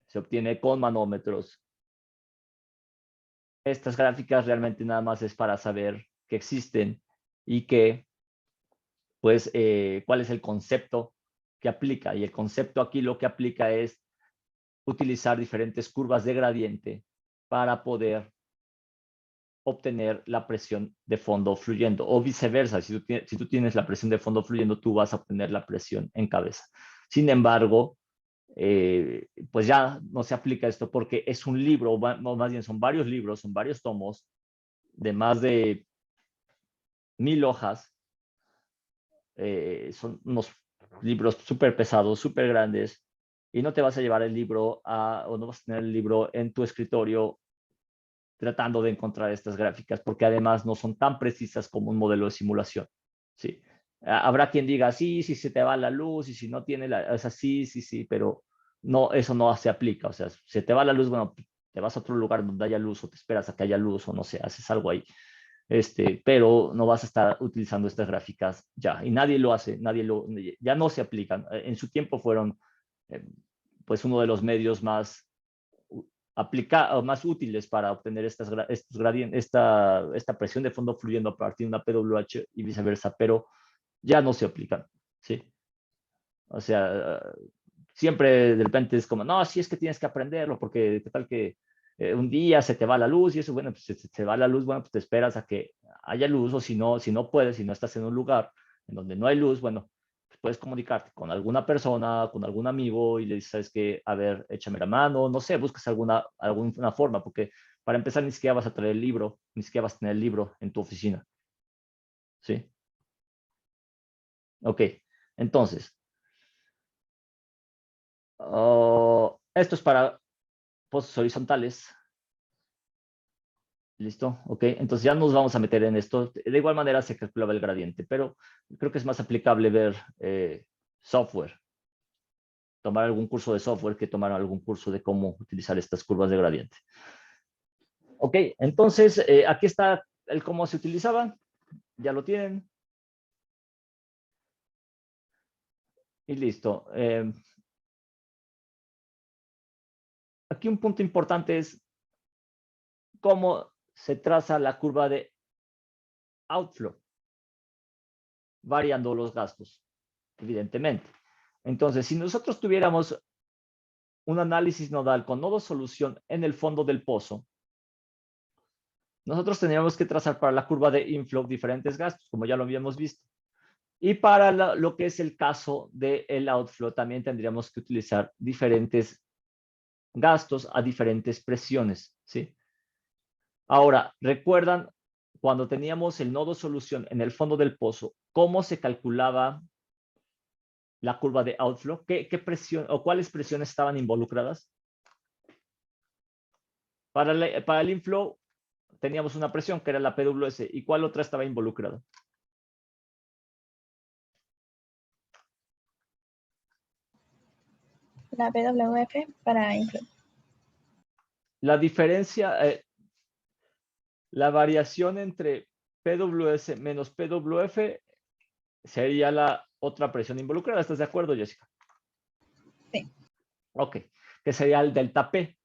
Se obtiene con manómetros. Estas gráficas realmente nada más es para saber que existen y que, pues, cuál es el concepto que aplica. Y el concepto aquí lo que aplica es utilizar diferentes curvas de gradiente para poder obtener la presión de fondo fluyendo, o viceversa. Si tú tienes la presión de fondo fluyendo, tú vas a obtener la presión en cabeza. Sin embargo, pues ya no se aplica esto porque es un libro, o más bien son varios libros, son varios tomos de más de 1,000 hojas son unos libros súper pesados, súper grandes, y no te vas a llevar el libro o no vas a tener el libro en tu escritorio tratando de encontrar estas gráficas, porque además no son tan precisas como un modelo de simulación. ¿Sí? Habrá quien diga, sí, si se te va la luz, y si no tiene o sea, sí, pero no, eso no se aplica. O sea, si se te va la luz, bueno, te vas a otro lugar donde haya luz, o te esperas a que haya luz, o no sé, haces algo ahí. Pero no vas a estar utilizando estas gráficas ya, y nadie lo hace, ya no se aplican. En su tiempo fueron pues uno de los medios más más útiles para obtener estos gradientes, esta presión de fondo fluyendo a partir de una PWH y viceversa, pero ya no se aplican, ¿sí? O sea, siempre de repente es como, no, sí es que tienes que aprenderlo, porque qué tal que un día se te va la luz y eso, bueno, pues si se te va la luz, bueno, pues te esperas a que haya luz, o si no puedes, si no estás en un lugar en donde no hay luz, bueno, pues puedes comunicarte con alguna persona, con algún amigo y le dices, ¿sabes qué? A ver, échame la mano, no sé, buscas alguna forma, porque para empezar ni siquiera vas a traer el libro, ni siquiera vas a tener el libro en tu oficina, ¿sí? Ok, entonces, esto es para pozos horizontales. ¿Listo? Ok, entonces ya nos vamos a meter en esto. De igual manera se calculaba el gradiente, pero creo que es más aplicable ver software, tomar algún curso de software que tomar algún curso de cómo utilizar estas curvas de gradiente. Ok, entonces aquí está el cómo se utilizaba. Ya lo tienen. Y listo. Aquí un punto importante es cómo se traza la curva de outflow, variando los gastos, evidentemente. Entonces, si nosotros tuviéramos un análisis nodal con nodo solución en el fondo del pozo, nosotros tendríamos que trazar para la curva de inflow diferentes gastos, como ya lo habíamos visto. Y para lo que es el caso del outflow, también tendríamos que utilizar diferentes gastos a diferentes presiones, ¿sí? Ahora, ¿recuerdan cuando teníamos el nodo solución en el fondo del pozo, cómo se calculaba la curva de outflow? ¿Qué presión o cuáles presiones estaban involucradas? Para el inflow teníamos una presión que era la PWS. ¿Y cuál otra estaba involucrada? La PWF para inflow. La diferencia, la variación entre PWS menos PWF sería la otra presión involucrada. ¿Estás de acuerdo, Jessica? Sí. Ok, que sería el delta P.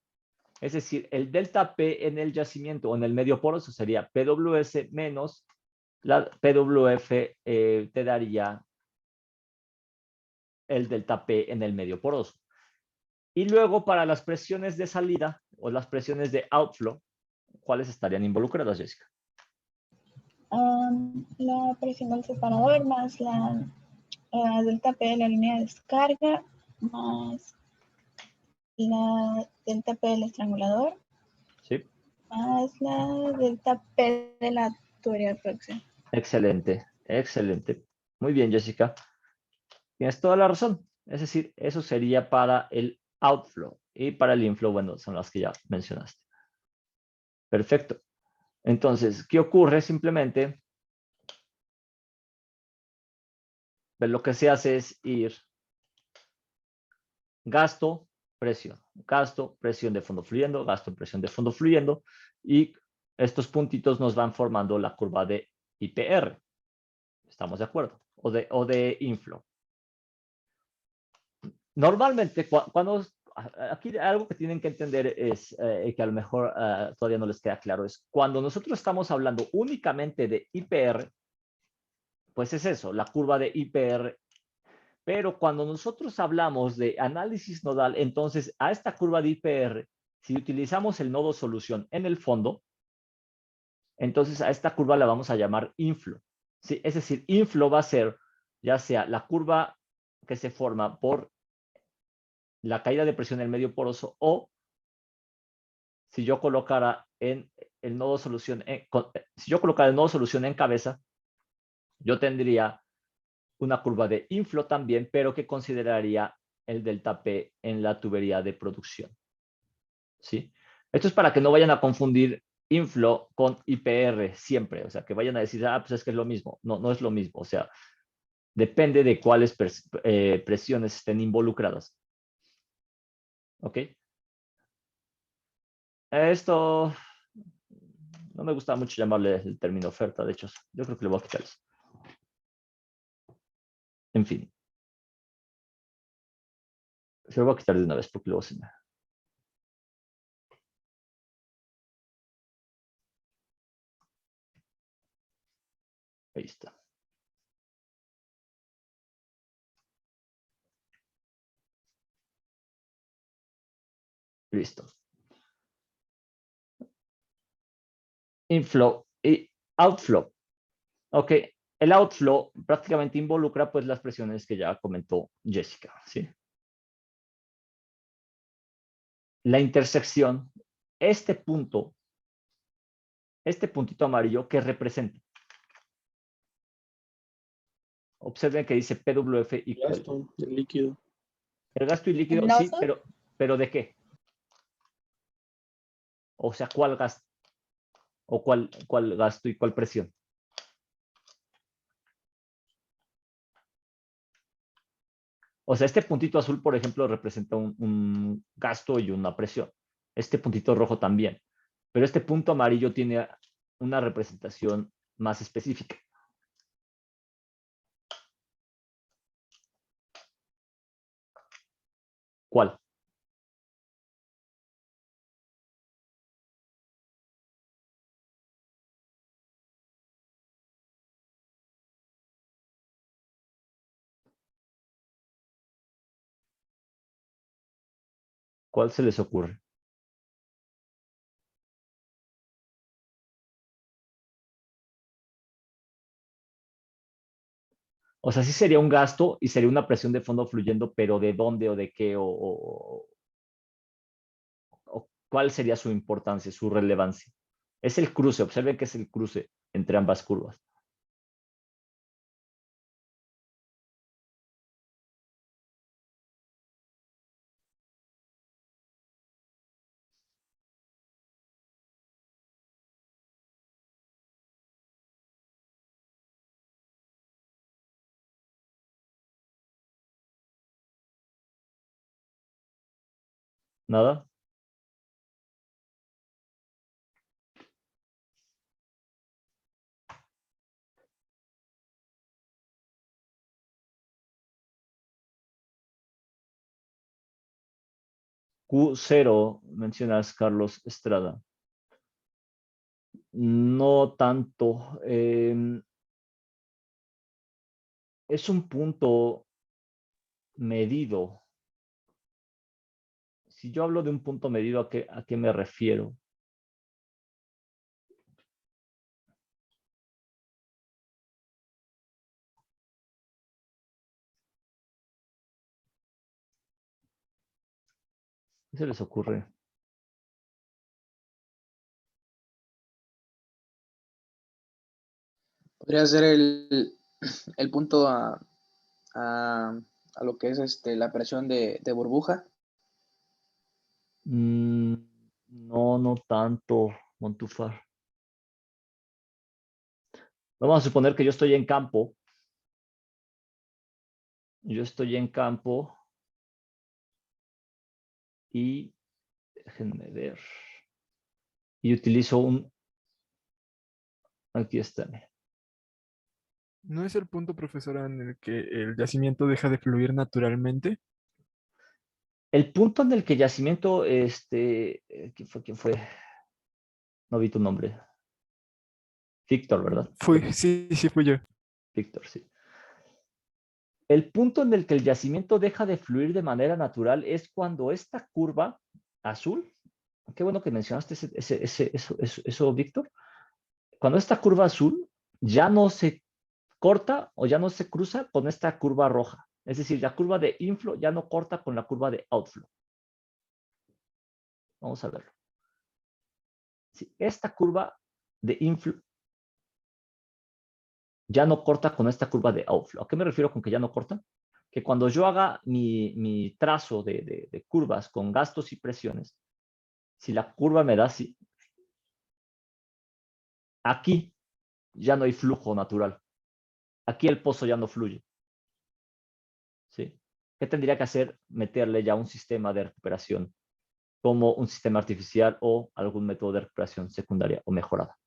Es decir, el delta P en el yacimiento o en el medio poroso sería PWS menos la PWF te daría el delta P en el medio poroso. Y luego para las presiones de salida o las presiones de outflow, ¿cuáles estarían involucradas, Jessica? La presión del separador más la delta P de la línea de descarga más la delta P del estrangulador. Sí. Más la delta P de la tubería de producción. Excelente, excelente. Muy bien, Jessica. Tienes toda la razón. Es decir, eso sería para el outflow. Y para el inflow, bueno, son las que ya mencionaste. Perfecto. Entonces, ¿qué ocurre? Simplemente, pues lo que se hace es ir gasto, presión. Gasto, presión de fondo fluyendo, gasto, presión de fondo fluyendo. Y estos puntitos nos van formando la curva de IPR. ¿Estamos de acuerdo? O de inflow. Normalmente, cuando aquí algo que tienen que entender es que a lo mejor todavía no les queda claro, es cuando nosotros estamos hablando únicamente de IPR, pues es eso, la curva de IPR. Pero cuando nosotros hablamos de análisis nodal, entonces a esta curva de IPR, si utilizamos el nodo solución en el fondo, entonces a esta curva la vamos a llamar inflow. ¿Sí? Es decir, inflow va a ser ya sea la curva que se forma por la caída de presión en el medio poroso, o si yo colocara en el nodo solución, si yo colocara el nodo solución en cabeza, yo tendría una curva de inflow también, pero que consideraría el delta P en la tubería de producción. ¿Sí? Esto es para que no vayan a confundir inflow con IPR siempre, o sea, que vayan a decir, pues es que es lo mismo. No, no es lo mismo, o sea, depende de cuáles presiones estén involucradas. ¿Ok? Esto no me gusta mucho llamarle el término oferta, de hecho, yo creo que le voy a quitar eso. En fin. Se lo voy a quitar de una vez porque luego se me... Ahí está. Listo. Inflow y outflow. Ok, el outflow prácticamente involucra pues las presiones que ya comentó Jessica, ¿sí? La intersección, este puntito amarillo, ¿qué representa? Observen que dice PWF equal. Gasto del líquido. El gasto y líquido, ¿El sí, nozzle? pero ¿de qué? O sea, ¿cuál gasto? ¿O cuál gasto y cuál presión? O sea, este puntito azul, por ejemplo, representa un gasto y una presión. Este puntito rojo también. Pero este punto amarillo tiene una representación más específica. ¿Cuál? ¿Cuál se les ocurre? O sea, sí sería un gasto y sería una presión de fondo fluyendo, pero ¿de dónde o de qué o cuál sería su importancia, su relevancia? Es el cruce, observen que es el cruce entre ambas curvas. ¿Nada? Q0, mencionas Carlos Estrada. No tanto. Es un punto medido. Si yo hablo de un punto medido, ¿a qué me refiero? ¿Qué se les ocurre? Podría ser el punto a lo que es la presión de burbuja. No, no tanto, Montufar. Vamos a suponer que yo estoy en campo. Yo estoy en campo y déjenme ver. Y utilizo un... Aquí está. ¿No es el punto, profesora, en el que el yacimiento deja de fluir naturalmente? El punto en el que yacimiento, ¿quién fue? No vi tu nombre. Víctor, ¿verdad? Sí, fui yo. Víctor, sí. El punto en el que el yacimiento deja de fluir de manera natural es cuando esta curva azul, qué bueno que mencionaste eso, Víctor, cuando esta curva azul ya no se corta o ya no se cruza con esta curva roja. Es decir, la curva de inflow ya no corta con la curva de outflow. Vamos a verlo. Si esta curva de inflow ya no corta con esta curva de outflow. ¿A qué me refiero con que ya no corta? Que cuando yo haga mi trazo de curvas con gastos y presiones, si la curva me da así, aquí ya no hay flujo natural. Aquí el pozo ya no fluye. ¿Sí? ¿Qué tendría que hacer? Meterle ya un sistema de recuperación, como un sistema artificial o algún método de recuperación secundaria o mejorada.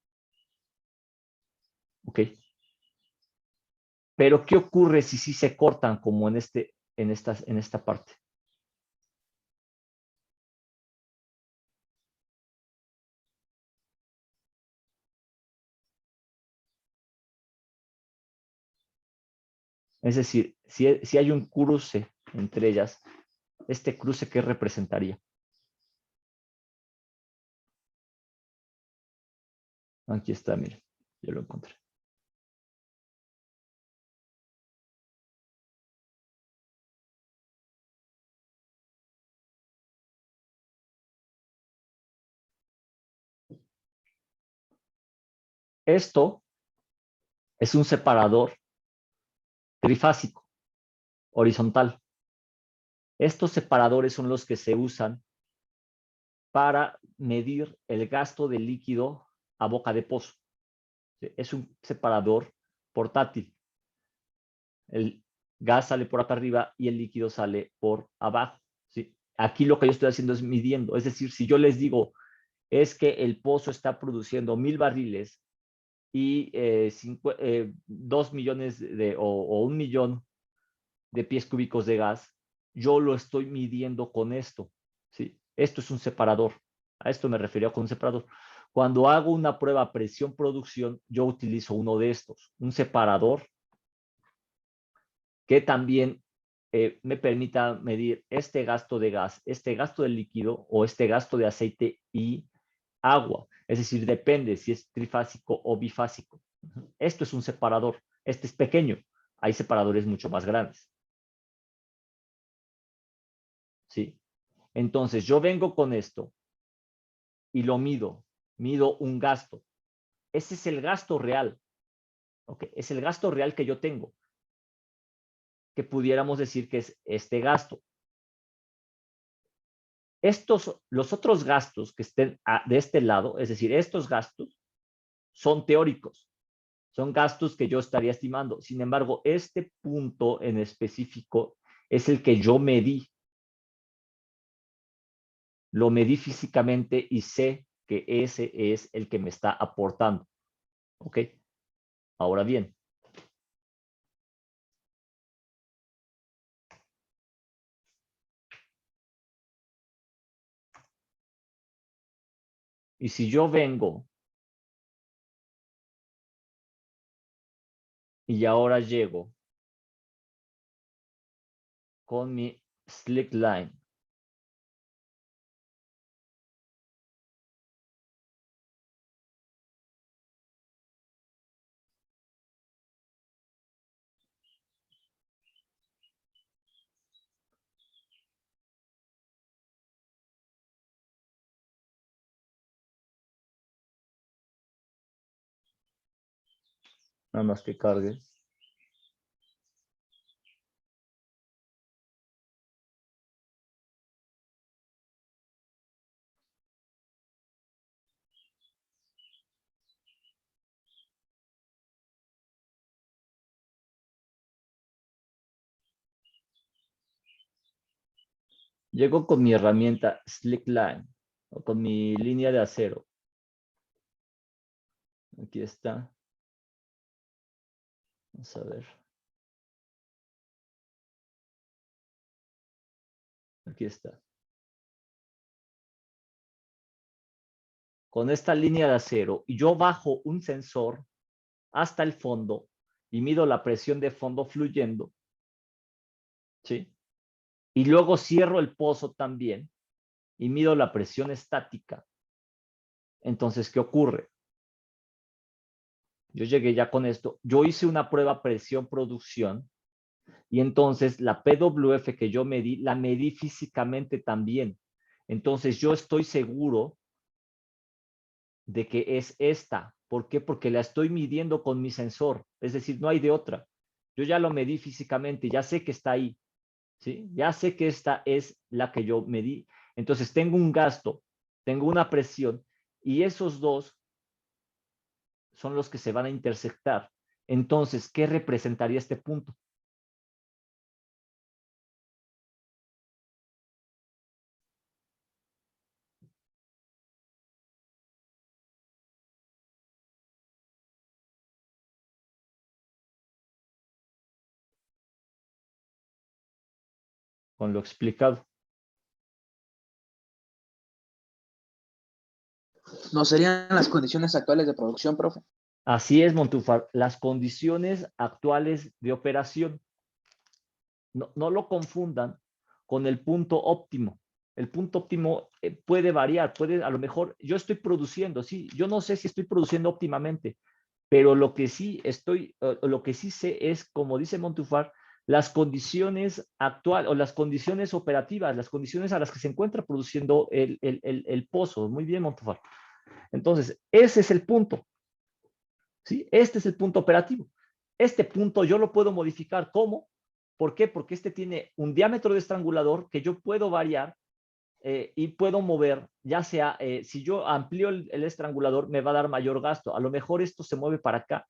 ¿Ok? Pero ¿qué ocurre si sí se cortan como en esta parte? Es decir, si hay un cruce entre ellas, ¿este cruce qué representaría? Aquí está, miren, yo lo encontré. Esto es un separador trifásico, horizontal. Estos separadores son los que se usan para medir el gasto de líquido a boca de pozo. Es un separador portátil. El gas sale por acá arriba y el líquido sale por abajo. ¿Sí? Aquí lo que yo estoy haciendo es midiendo. Es decir, si yo les digo, es que el pozo está produciendo 1000 barriles y 2 millones o 1 millón de pies cúbicos de gas, yo lo estoy midiendo con esto. ¿Sí? Esto es un separador. A esto me refería con un separador. Cuando hago una prueba presión-producción, yo utilizo uno de estos, un separador que también me permita medir este gasto de gas, este gasto de líquido o este gasto de aceite y agua. Es decir, depende si es trifásico o bifásico. Esto es un separador. Este es pequeño. Hay separadores mucho más grandes. ¿Sí? Entonces, yo vengo con esto y lo mido. Mido un gasto. Ese es el gasto real. ¿Ok? Es el gasto real que yo tengo. Que pudiéramos decir que es este gasto. Los otros gastos que estén de este lado, es decir, estos gastos son teóricos. Son gastos que yo estaría estimando. Sin embargo, este punto en específico es el que yo medí. Lo medí físicamente y sé que ese es el que me está aportando. ¿Ok? Ahora bien. Y si yo vengo y ahora llego con mi slick line. Nada más que cargue. Llego con mi herramienta slick line o con mi línea de acero. Aquí está. Vamos a ver. Aquí está. Con esta línea de acero y yo bajo un sensor hasta el fondo y mido la presión de fondo fluyendo. ¿Sí? Y luego cierro el pozo también y mido la presión estática. Entonces, ¿qué ocurre? Yo llegué ya con esto. Yo hice una prueba presión-producción y entonces la PWF que yo medí, la medí físicamente también. Entonces, yo estoy seguro de que es esta. ¿Por qué? Porque la estoy midiendo con mi sensor. Es decir, no hay de otra. Yo ya lo medí físicamente, ya sé que está ahí. ¿Sí? Ya sé que esta es la que yo medí. Entonces tengo un gasto, tengo una presión y esos dos son los que se van a intersectar. Entonces, ¿qué representaría este punto? Con lo explicado. ¿No serían las condiciones actuales de producción, profe? Así es, Montúfar, las condiciones actuales de operación. No lo confundan con el punto óptimo. El punto óptimo puede variar, a lo mejor yo estoy produciendo, sí, yo no sé si estoy produciendo óptimamente, pero lo que sí sé es, como dice Montúfar, las condiciones actuales o las condiciones operativas, las condiciones a las que se encuentra produciendo el pozo. Muy bien, Montúfar. Entonces, ese es el punto. ¿Sí? Este es el punto operativo. Este punto yo lo puedo modificar. ¿Cómo? ¿Por qué? Porque este tiene un diámetro de estrangulador que yo puedo variar y puedo mover, ya sea, si yo amplío el estrangulador, me va a dar mayor gasto. A lo mejor esto se mueve para acá.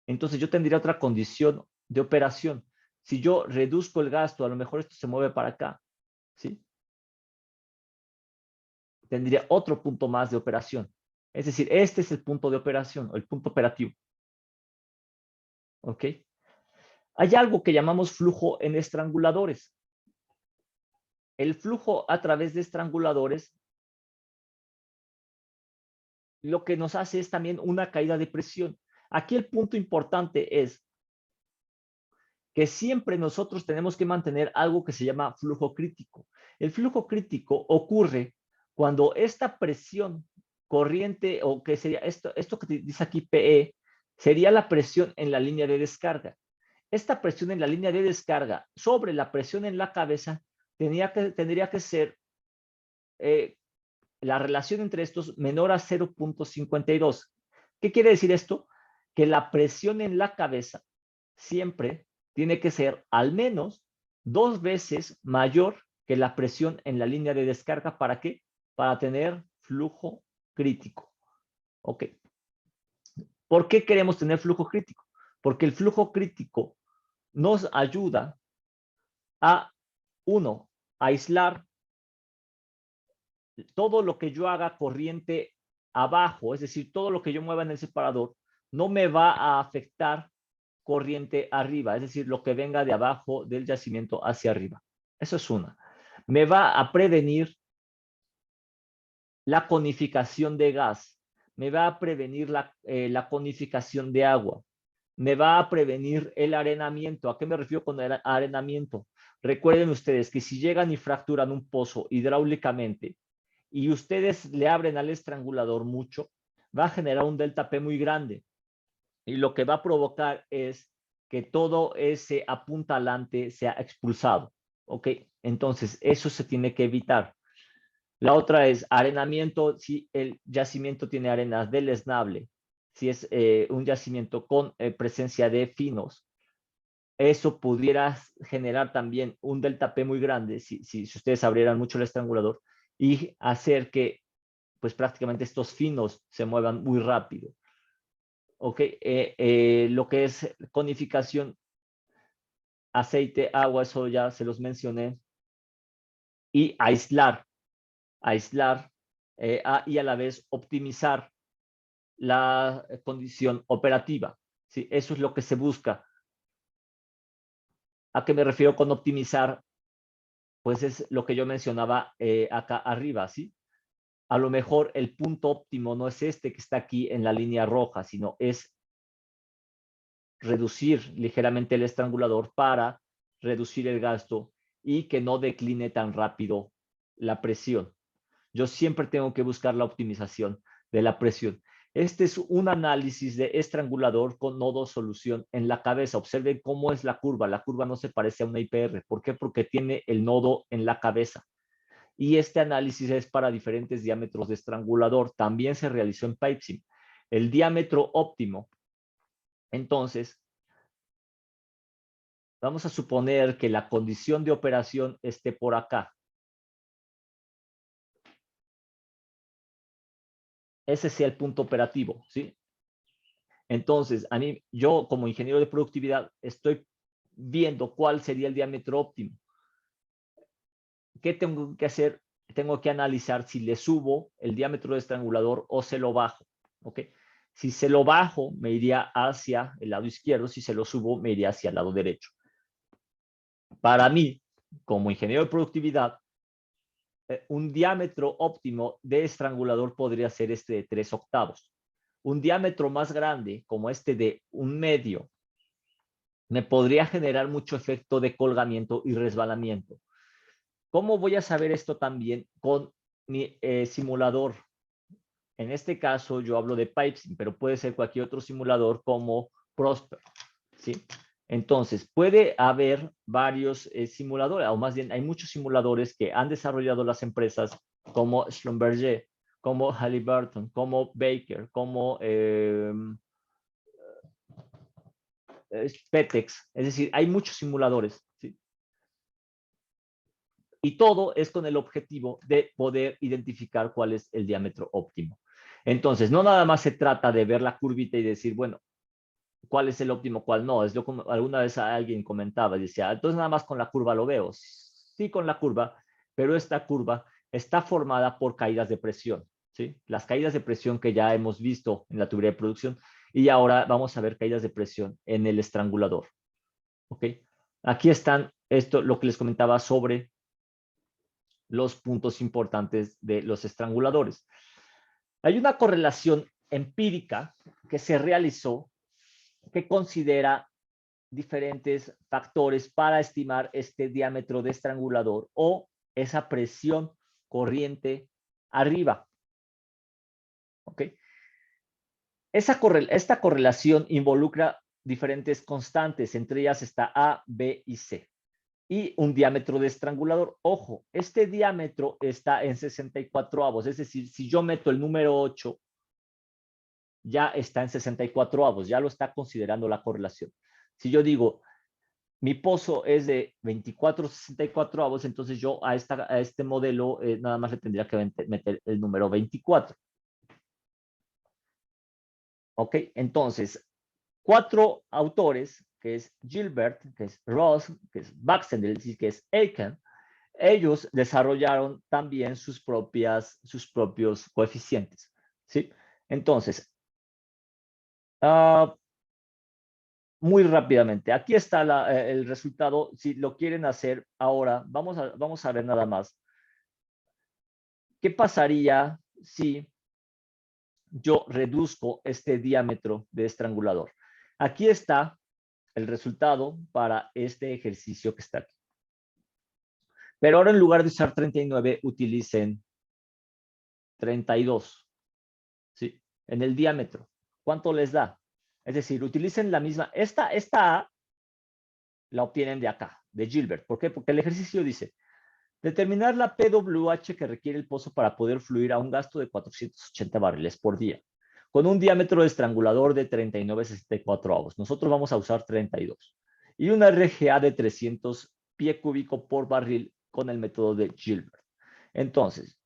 Entonces yo tendría otra condición de operación. Si yo reduzco el gasto, a lo mejor esto se mueve para acá. ¿Sí? Tendría otro punto más de operación. Es decir, este es el punto de operación, o el punto operativo. ¿Ok? Hay algo que llamamos flujo en estranguladores. El flujo a través de estranguladores lo que nos hace es también una caída de presión. Aquí el punto importante es que siempre nosotros tenemos que mantener algo que se llama flujo crítico. El flujo crítico ocurre cuando esta presión corriente, o que sería esto que dice aquí PE, sería la presión en la línea de descarga. Esta presión en la línea de descarga sobre la presión en la cabeza tendría que ser la relación entre estos menor a 0.52. ¿Qué quiere decir esto? Que la presión en la cabeza siempre tiene que ser al menos 2 veces mayor que la presión en la línea de descarga. ¿Para qué? Para tener flujo crítico. Ok. ¿Por qué queremos tener flujo crítico? Porque el flujo crítico nos ayuda a, uno, aislar todo lo que yo haga corriente abajo, es decir, todo lo que yo mueva en el separador, no me va a afectar corriente arriba, es decir, lo que venga de abajo del yacimiento hacia arriba. Eso es una. Me va a prevenir la conificación de gas, me va a prevenir la conificación de agua, me va a prevenir el arenamiento. ¿A qué me refiero con el arenamiento? Recuerden ustedes que si llegan y fracturan un pozo hidráulicamente y ustedes le abren al estrangulador mucho, va a generar un delta P muy grande. Y lo que va a provocar es que todo ese apuntalante sea expulsado. ¿Ok? Entonces, eso se tiene que evitar. La otra es arenamiento, si el yacimiento tiene arenas deleznable, si es un yacimiento con presencia de finos, eso pudiera generar también un delta P muy grande si ustedes abrieran mucho el estrangulador y hacer que pues prácticamente estos finos se muevan muy rápido. Ok, lo que es conificación, aceite, agua, eso ya se los mencioné. Y aislar y a la vez optimizar la condición operativa. ¿Sí? Eso es lo que se busca. ¿A qué me refiero con optimizar? Pues es lo que yo mencionaba acá arriba, ¿sí? A lo mejor el punto óptimo no es este que está aquí en la línea roja, sino es reducir ligeramente el estrangulador para reducir el gasto y que no decline tan rápido la presión. Yo siempre tengo que buscar la optimización de la presión. Este es un análisis de estrangulador con nodo solución en la cabeza. Observen cómo es la curva. La curva no se parece a una IPR. ¿Por qué? Porque tiene el nodo en la cabeza. Y este análisis es para diferentes diámetros de estrangulador. También se realizó en PipeSim. El diámetro óptimo. Entonces, vamos a suponer que la condición de operación esté por acá. Ese sea el punto operativo, ¿sí? Entonces, yo como ingeniero de productividad estoy viendo cuál sería el diámetro óptimo. ¿Qué tengo que hacer? Tengo que analizar si le subo el diámetro de estrangulador o se lo bajo, ¿ok? Si se lo bajo, me iría hacia el lado izquierdo. Si se lo subo, me iría hacia el lado derecho. Para mí, como ingeniero de productividad, un diámetro óptimo de estrangulador podría ser este de 3/8. Un diámetro más grande, como este de 1/2, me podría generar mucho efecto de colgamiento y resbalamiento. ¿Cómo voy a saber esto también? Con mi simulador. En este caso, yo hablo de PipeSim, pero puede ser cualquier otro simulador como Prosper, ¿sí? Entonces, puede haber varios simuladores, o más bien hay muchos simuladores que han desarrollado las empresas como Schlumberger, como Halliburton, como Baker, como Petex. Es decir, hay muchos simuladores, ¿sí? Y todo es con el objetivo de poder identificar cuál es el diámetro óptimo. Entonces, no nada más se trata de ver la curvita y decir, bueno, cuál es el óptimo, cuál no. Es lo como alguna vez alguien comentaba, decía, entonces nada más con la curva lo veo. Sí, con la curva, pero esta curva está formada por caídas de presión, ¿sí? Las caídas de presión que ya hemos visto en la tubería de producción, y ahora vamos a ver caídas de presión en el estrangulador, ¿ok? Aquí están lo que les comentaba sobre los puntos importantes de los estranguladores. Hay una correlación empírica que se realizó que considera diferentes factores para estimar este diámetro de estrangulador o esa presión corriente arriba. ¿Ok? Esta correlación involucra diferentes constantes, entre ellas está A, B y C. Y un diámetro de estrangulador. Ojo, este diámetro está en 64avos, es decir, si yo meto el número 8, ya está en 64avos, ya lo está considerando la correlación. Si yo digo, mi pozo es de 24/64avos, entonces yo a este modelo nada más le tendría que meter el número 24. ¿Ok? Entonces, 4 autores, que es Gilbert, que es Ross, que es Baxendale, que es Aiken, ellos desarrollaron también sus propios coeficientes, ¿sí? Entonces, muy rápidamente, aquí está el resultado. Si lo quieren hacer ahora, vamos a ver nada más. ¿Qué pasaría si yo reduzco este diámetro de estrangulador? Aquí está el resultado para este ejercicio que está aquí. Pero ahora en lugar de usar 39, utilicen 32, ¿sí? En el diámetro. ¿Cuánto les da? Es decir, utilicen la misma. Esta A la obtienen de acá, de Gilbert. ¿Por qué? Porque el ejercicio dice, determinar la PWH que requiere el pozo para poder fluir a un gasto de 480 barriles por día, con un diámetro de estrangulador de 39/64avos. Nosotros vamos a usar 32. Y una RGA de 300 pie cúbico por barril con el método de Gilbert. Entonces,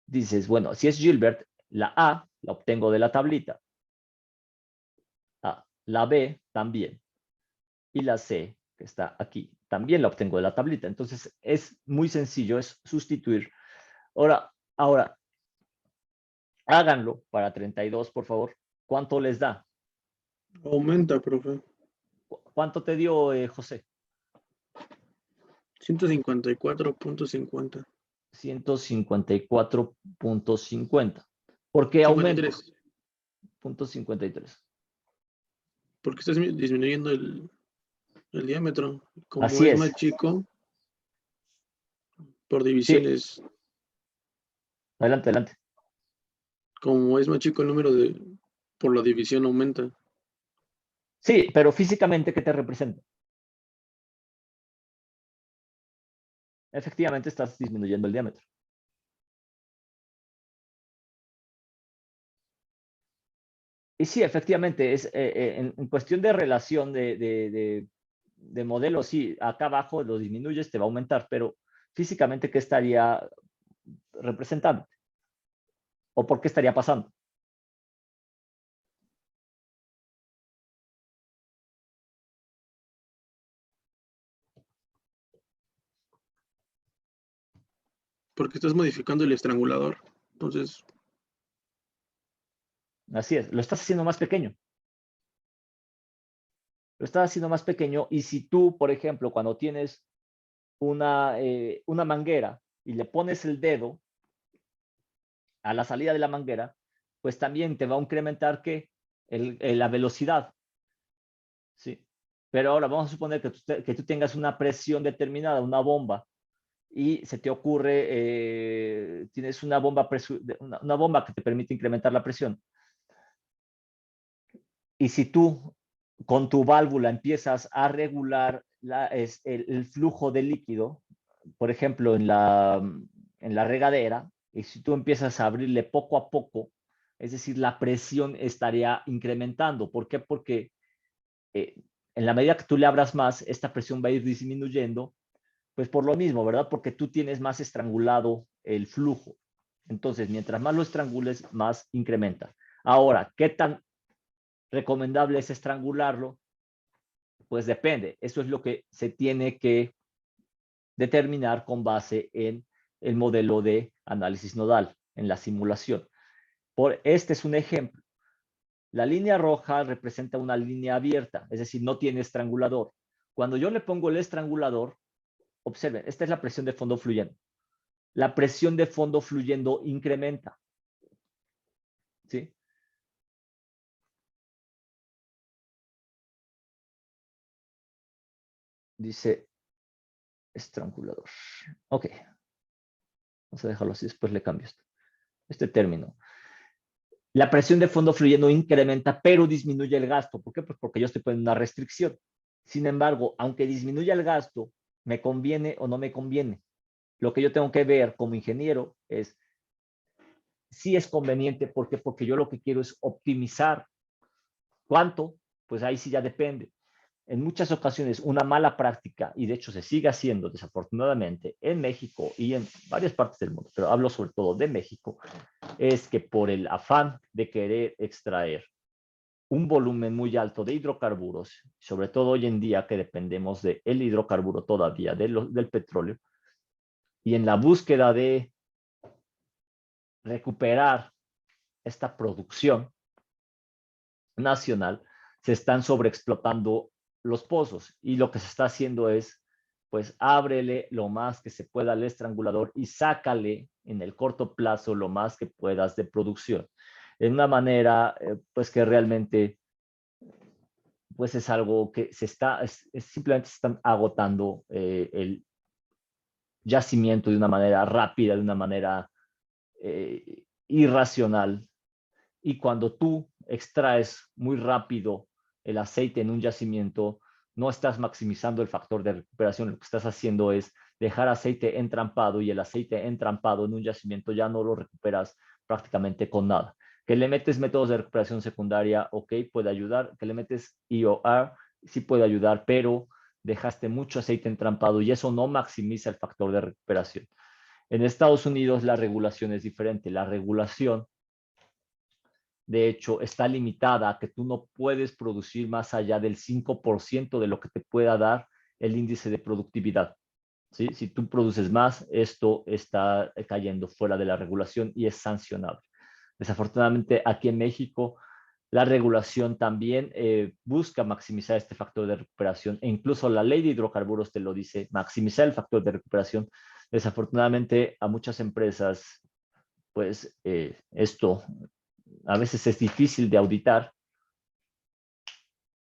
dices, bueno, si es Gilbert, la A la obtengo de la tablita. La B también. Y la C, que está aquí, también la obtengo de la tablita. Entonces, es muy sencillo, es sustituir. Ahora, háganlo para 32, por favor. ¿Cuánto les da? Aumenta, profe. ¿Cuánto te dio, José? 154.50. 154.50. ¿Por qué aumenta? 0.53. Porque estás disminuyendo el diámetro. Como Así es es. más chico, por Sí. divisiones. Adelante, adelante. Como es más chico el número por la división aumenta. Sí, pero físicamente, ¿qué te representa? efectivamente estás disminuyendo el diámetro. Y sí, efectivamente, es, en cuestión de relación de modelo, sí, acá abajo lo disminuyes, te va a aumentar, pero físicamente, ¿qué estaría representando? ¿O por qué estaría pasando? Porque estás modificando el estrangulador. Entonces, Así es, lo estás haciendo más pequeño. Lo estás haciendo más pequeño y si tú, por ejemplo, cuando tienes una manguera y le pones el dedo a la salida de la manguera, pues también te va a incrementar que la velocidad. ¿Sí? Pero ahora vamos a suponer que tú tengas una presión determinada, una bomba, y se te ocurre, tienes una bomba que te permite incrementar la presión. Y si tú con tu válvula empiezas a regular el flujo de líquido, por ejemplo, en la regadera, y si tú empiezas a abrirle poco a poco, es decir, la presión estaría incrementando. ¿Por qué? Porque en la medida que tú le abras más, esta presión va a ir disminuyendo, pues por lo mismo, ¿verdad? Porque tú tienes más estrangulado el flujo. Entonces, mientras más lo estrangules, más incrementa. Ahora, ¿qué tan recomendable es estrangularlo? Pues depende. Eso es lo que se tiene que determinar con base en el modelo de análisis nodal, en la simulación. Este es un ejemplo. La línea roja representa una línea abierta, es decir, no tiene estrangulador. Cuando yo le pongo el estrangulador, observen, esta es la presión de fondo fluyendo. La presión de fondo fluyendo incrementa. ¿Sí? Dice estrangulador. Ok. Vamos a dejarlo así, después le cambio este término. La presión de fondo fluyendo incrementa, pero disminuye el gasto. ¿Por qué? Pues porque yo estoy poniendo una restricción. Sin embargo, aunque disminuya el gasto, ¿me conviene o no me conviene? Lo que yo tengo que ver como ingeniero es si es conveniente. ¿Por qué? Porque yo lo que quiero es optimizar. ¿Cuánto? Pues ahí sí ya depende. En muchas ocasiones una mala práctica, y de hecho se sigue haciendo desafortunadamente en México y en varias partes del mundo, pero hablo sobre todo de México, es que por el afán de querer extraer un volumen muy alto de hidrocarburos, sobre todo hoy en día que dependemos del hidrocarburo todavía, del petróleo, y en la búsqueda de recuperar esta producción nacional, se están sobreexplotando los pozos y lo que se está haciendo es, pues, ábrele lo más que se pueda al estrangulador y sácale en el corto plazo lo más que puedas de producción. En una manera, pues, que realmente, pues, es algo que simplemente se están agotando el yacimiento de una manera rápida, de una manera irracional. Y cuando tú extraes muy rápido el aceite en un yacimiento, no estás maximizando el factor de recuperación. Lo que estás haciendo es dejar aceite entrampado y el aceite entrampado en un yacimiento ya no lo recuperas prácticamente con nada. Que le metes métodos de recuperación secundaria, ok, puede ayudar. Que le metes EOR, sí puede ayudar, pero dejaste mucho aceite entrampado y eso no maximiza el factor de recuperación. En Estados Unidos la regulación es diferente. La regulación, de hecho, está limitada a que tú no puedes producir más allá del 5% de lo que te pueda dar el índice de productividad. ¿Sí? Si tú produces más, esto está cayendo fuera de la regulación y es sancionable. Desafortunadamente, aquí en México, la regulación también busca maximizar este factor de recuperación e incluso la ley de hidrocarburos te lo dice, maximizar el factor de recuperación. Desafortunadamente, a muchas empresas, pues esto a veces es difícil de auditar,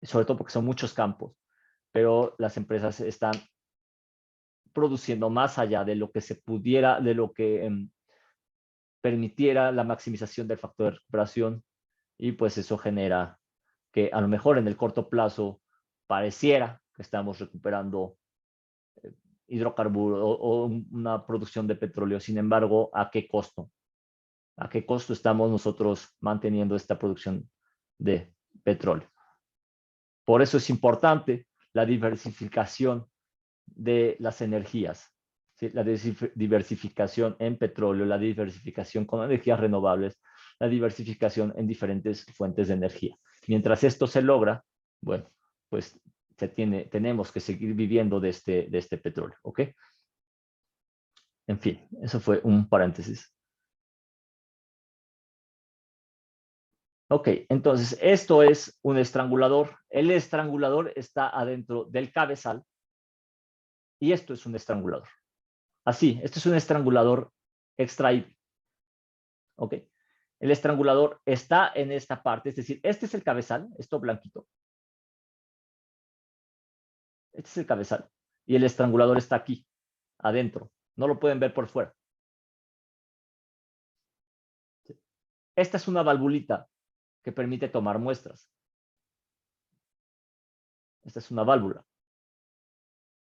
sobre todo porque son muchos campos, pero las empresas están produciendo más allá de lo que se pudiera, de lo que permitiera la maximización del factor de recuperación, y pues eso genera que a lo mejor en el corto plazo pareciera que estamos recuperando hidrocarburos o una producción de petróleo. Sin embargo, ¿a qué costo? ¿A qué costo estamos nosotros manteniendo esta producción de petróleo? Por eso es importante la diversificación de las energías, ¿sí? La diversificación en petróleo, la diversificación con energías renovables, la diversificación en diferentes fuentes de energía. Mientras esto se logra, bueno, pues tenemos que seguir viviendo de este petróleo, ¿ok? En fin, eso fue un paréntesis. Ok, entonces esto es un estrangulador. El estrangulador está adentro del cabezal y esto es un estrangulador. Así, esto es un estrangulador extraíble. Ok, el estrangulador está en esta parte, es decir, este es el cabezal, esto blanquito. Este es el cabezal y el estrangulador está aquí, adentro. No lo pueden ver por fuera. Esta es una valvulita que permite tomar muestras. Esta es una válvula.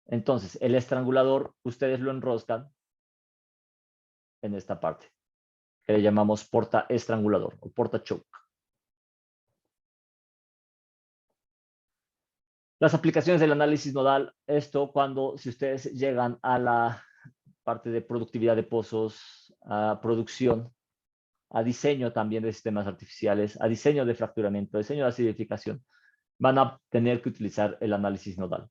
Entonces, el estrangulador, ustedes lo enroscan en esta parte, que le llamamos porta estrangulador o porta choke. Las aplicaciones del análisis nodal, esto si ustedes llegan a la parte de productividad de pozos, a producción, a diseño también de sistemas artificiales, a diseño de fracturamiento, diseño de acidificación, van a tener que utilizar el análisis nodal.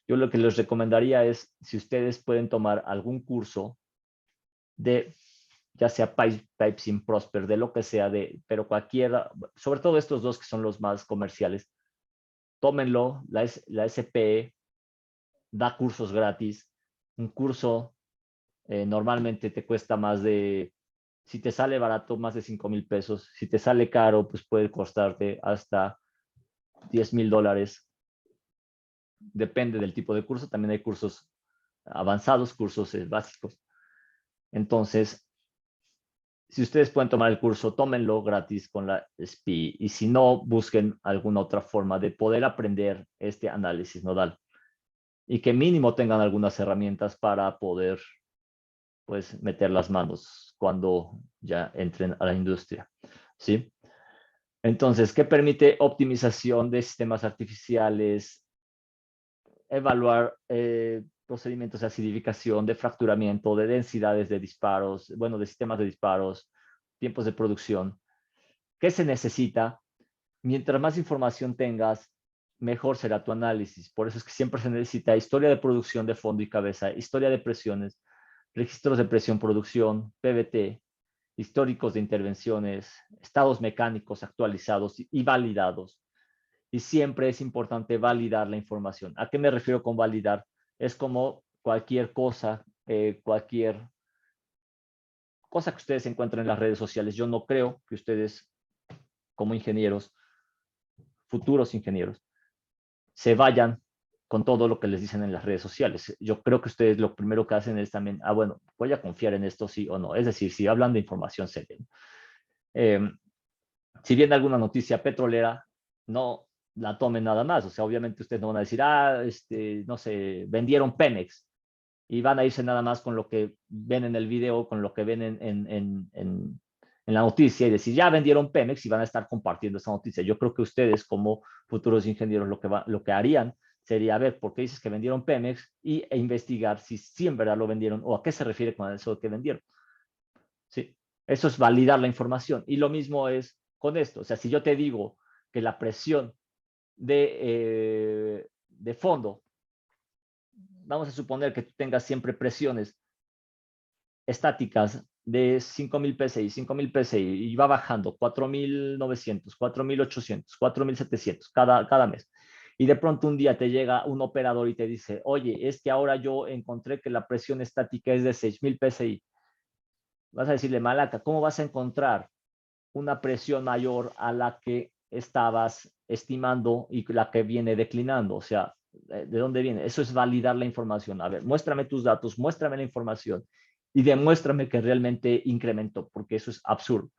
Yo lo que les recomendaría es, si ustedes pueden tomar algún curso de, ya sea PipeSim, Prosper, de lo que sea, pero cualquiera, sobre todo estos dos que son los más comerciales, tómenlo. La SPE da cursos gratis. Un curso normalmente te cuesta si te sale barato, más de 5,000 pesos. Si te sale caro, pues puede costarte hasta $10,000. Depende del tipo de curso. También hay cursos avanzados, cursos básicos. Entonces, si ustedes pueden tomar el curso, tómenlo gratis con la SPI. Y si no, busquen alguna otra forma de poder aprender este análisis nodal. Y que mínimo tengan algunas herramientas para poder, pues, meter las manos cuando ya entren a la industria, ¿sí? Entonces, ¿qué permite? Optimización de sistemas artificiales, evaluar procedimientos de acidificación, de fracturamiento, de densidades de disparos, bueno, de sistemas de disparos, tiempos de producción. ¿Qué se necesita? Mientras más información tengas, mejor será tu análisis. Por eso es que siempre se necesita historia de producción de fondo y cabeza, historia de presiones, registros de presión producción, PVT, históricos de intervenciones, estados mecánicos actualizados y validados. Y siempre es importante validar la información. ¿A qué me refiero con validar? Es como cualquier cosa, cualquier cosa que ustedes encuentren en las redes sociales. Yo no creo que ustedes, como ingenieros, futuros ingenieros, se vayan con todo lo que les dicen en las redes sociales. Yo creo que ustedes lo primero que hacen es también, bueno, voy a confiar en esto, sí o no. Es decir, si hablan de información seria. Si viene alguna noticia petrolera, no la tomen nada más. O sea, obviamente ustedes no van a decir, no sé, vendieron Pemex. Y van a irse nada más con lo que ven en el video, con lo que ven en la noticia y decir, ya vendieron Pemex, y van a estar compartiendo esa noticia. Yo creo que ustedes, como futuros ingenieros, lo que harían sería ver por qué dices que vendieron Pemex e investigar si en verdad lo vendieron o a qué se refiere con eso que vendieron. ¿Sí? Eso es validar la información. Y lo mismo es con esto. O sea, si yo te digo que la presión de fondo, vamos a suponer que tú tengas siempre presiones estáticas de 5,000 PSI, 5,000 PSI, y va bajando 4,900, 4,800, 4,700 cada mes. Y de pronto un día te llega un operador y te dice, oye, es que ahora yo encontré que la presión estática es de 6,000 PSI. Vas a decirle, Malaca, ¿cómo vas a encontrar una presión mayor a la que estabas estimando y la que viene declinando? O sea, ¿de dónde viene? Eso es validar la información. A ver, muéstrame tus datos, muéstrame la información y demuéstrame que realmente incrementó, porque eso es absurdo.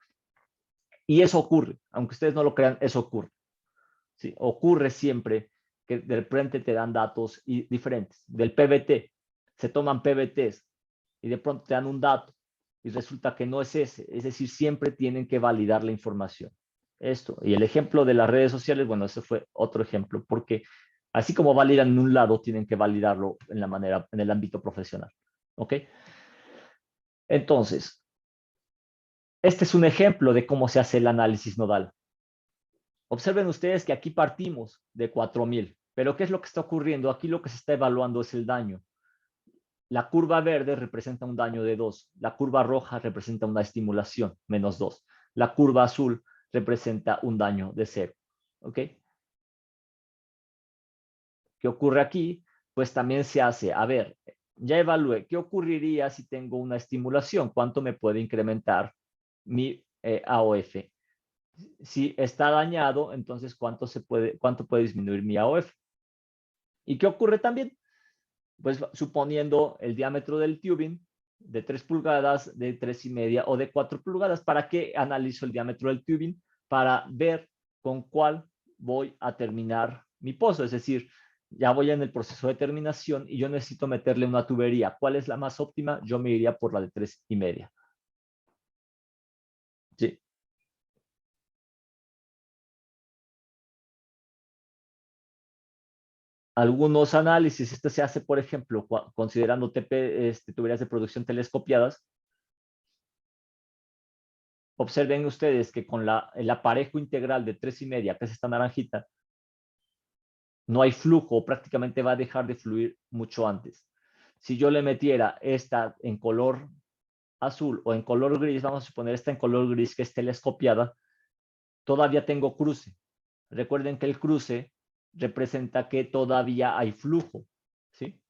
Y eso ocurre, aunque ustedes no lo crean, eso ocurre. ¿Sí? Ocurre siempre que de repente te dan datos diferentes. Del PVT, se toman PBTs y de pronto te dan un dato y resulta que no es ese. Es decir, siempre tienen que validar la información. Esto. Y el ejemplo de las redes sociales, bueno, ese fue otro ejemplo, porque así como validan en un lado, tienen que validarlo en el ámbito profesional. ¿Ok? Entonces, este es un ejemplo de cómo se hace el análisis nodal. Observen ustedes que aquí partimos de 4.000, pero ¿qué es lo que está ocurriendo? Aquí lo que se está evaluando es el daño. La curva verde representa un daño de 2, la curva roja representa una estimulación, menos 2, la curva azul representa un daño de 0. ¿Ok? ¿Qué ocurre aquí? Pues también se hace, a ver, ya evalué, ¿qué ocurriría si tengo una estimulación? ¿Cuánto me puede incrementar mi AOF? Si está dañado, entonces ¿cuánto puede disminuir mi AOF? ¿Y qué ocurre también? Pues suponiendo el diámetro del tubing de 3 pulgadas, de 3,5 o de 4 pulgadas. ¿Para qué analizo el diámetro del tubing? Para ver con cuál voy a terminar mi pozo. Es decir, ya voy en el proceso de terminación y yo necesito meterle una tubería. ¿Cuál es la más óptima? Yo me iría por la de 3,5. Sí. Algunos análisis, esto se hace, por ejemplo, considerando tuberías de producción telescopiadas. Observen ustedes que con el aparejo integral de 3,5, que es esta naranjita, no hay flujo, prácticamente va a dejar de fluir mucho antes. Si yo le metiera esta en color azul o en color gris, vamos a suponer esta en color gris que es telescopiada, todavía tengo cruce. Recuerden que el cruce representa que todavía hay flujo, ¿sí?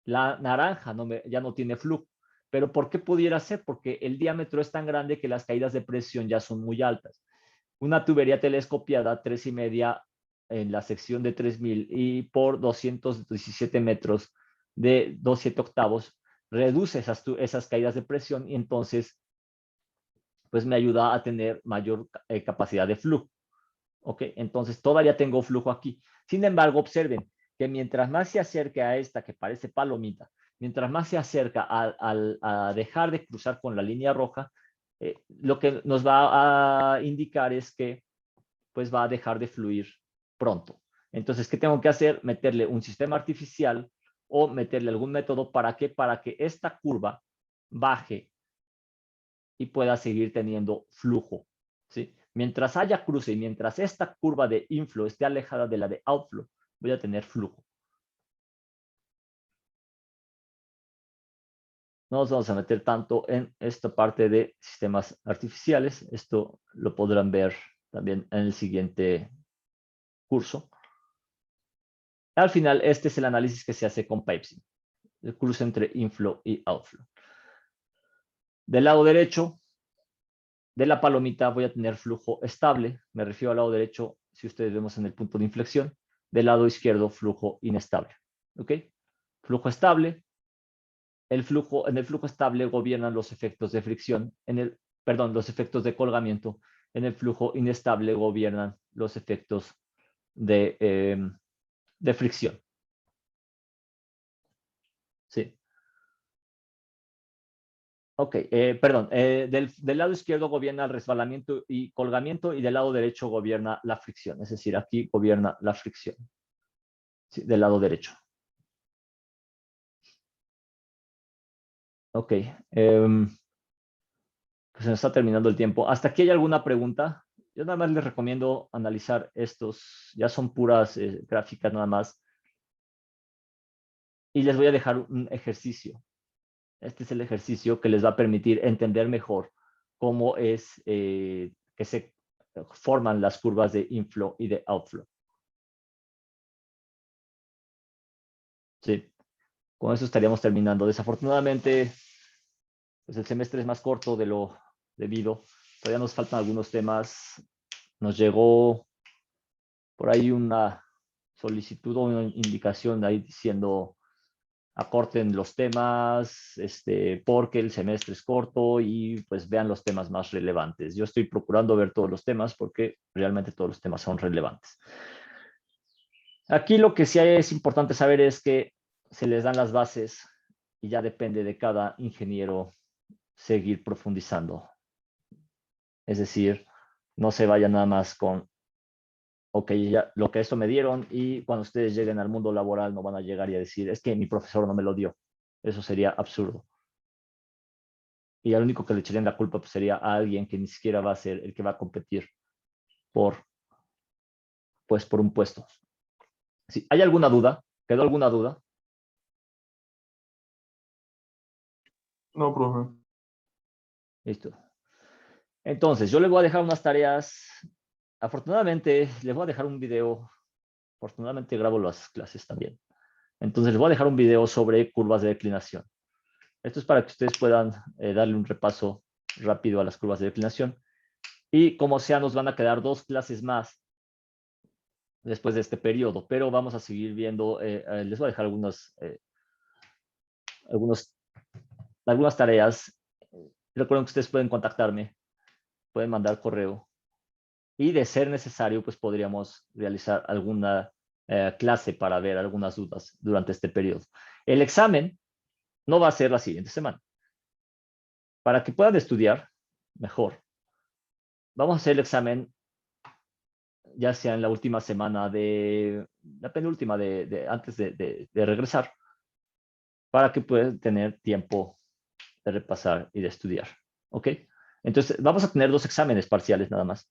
La naranja ya no tiene flujo. ¿Pero por qué pudiera ser? Porque el diámetro es tan grande que las caídas de presión ya son muy altas. Una tubería telescopiada, 3,5 en la sección de 3.000 y por 217 metros de 2,7 octavos, reduce esas caídas de presión y entonces pues me ayuda a tener mayor capacidad de flujo. ¿Ok? Entonces todavía tengo flujo aquí. Sin embargo, observen que mientras más se acerca a esta que parece palomita, mientras más se acerca a dejar de cruzar con la línea roja, lo que nos va a indicar es que pues va a dejar de fluir pronto. Entonces, ¿qué tengo que hacer? Meterle un sistema artificial o meterle algún método. ¿Para qué? Para que esta curva baje y pueda seguir teniendo flujo, ¿sí? Mientras haya cruce y mientras esta curva de inflow esté alejada de la de outflow, voy a tener flujo. No nos vamos a meter tanto en esta parte de sistemas artificiales. Esto lo podrán ver también en el siguiente curso. Al final, este es el análisis que se hace con Pepsi, el cruce entre inflow y outflow. Del lado derecho de la palomita voy a tener flujo estable. Me refiero al lado derecho, si ustedes vemos en el punto de inflexión. Del lado izquierdo, flujo inestable. ¿Ok? Flujo estable. En el flujo estable gobiernan los efectos de fricción. Los efectos de colgamiento. En el flujo inestable gobiernan los efectos de fricción. Sí. Ok, perdón. Del lado izquierdo gobierna el resbalamiento y colgamiento y del lado derecho gobierna la fricción. Es decir, aquí gobierna la fricción. Sí, del lado derecho. Ok. Pues se nos está terminando el tiempo. ¿Hasta aquí hay alguna pregunta? Yo nada más les recomiendo analizar estos. Ya son puras gráficas nada más. Y les voy a dejar un ejercicio. Este es el ejercicio que les va a permitir entender mejor cómo es que se forman las curvas de inflow y de outflow. Sí, con eso estaríamos terminando. Desafortunadamente, pues el semestre es más corto de lo debido. Todavía nos faltan algunos temas. Nos llegó por ahí una solicitud o una indicación ahí diciendo acorten los temas porque el semestre es corto y pues vean los temas más relevantes. Yo estoy procurando ver todos los temas porque realmente todos los temas son relevantes. Aquí lo que sí es importante saber es que se les dan las bases y ya depende de cada ingeniero seguir profundizando. Es decir, no se vaya nada más con, ok, ya lo que esto me dieron, y cuando ustedes lleguen al mundo laboral no van a llegar y a decir, es que mi profesor no me lo dio. Eso sería absurdo. Y al único que le echarían la culpa pues, sería a alguien que ni siquiera va a ser el que va a competir por un puesto. ¿Sí? ¿Hay alguna duda? ¿Quedó alguna duda? No, profe. Listo. Entonces, yo les voy a dejar unas tareas. Afortunadamente, les voy a dejar un video. Afortunadamente, grabo las clases también. Entonces, les voy a dejar un video sobre curvas de declinación. Esto es para que ustedes puedan darle un repaso rápido a las curvas de declinación. Y como sea, nos van a quedar 2 clases más después de este periodo, pero vamos a seguir viendo. Les voy a dejar algunas tareas. Recuerden que ustedes pueden contactarme, pueden mandar correo, y de ser necesario, pues podríamos realizar alguna clase para ver algunas dudas durante este periodo. El examen no va a ser la siguiente semana. Para que puedan estudiar mejor, vamos a hacer el examen ya sea en la última semana la penúltima antes de regresar, para que puedan tener tiempo de repasar y de estudiar. ¿Ok? Entonces, vamos a tener 2 exámenes parciales nada más.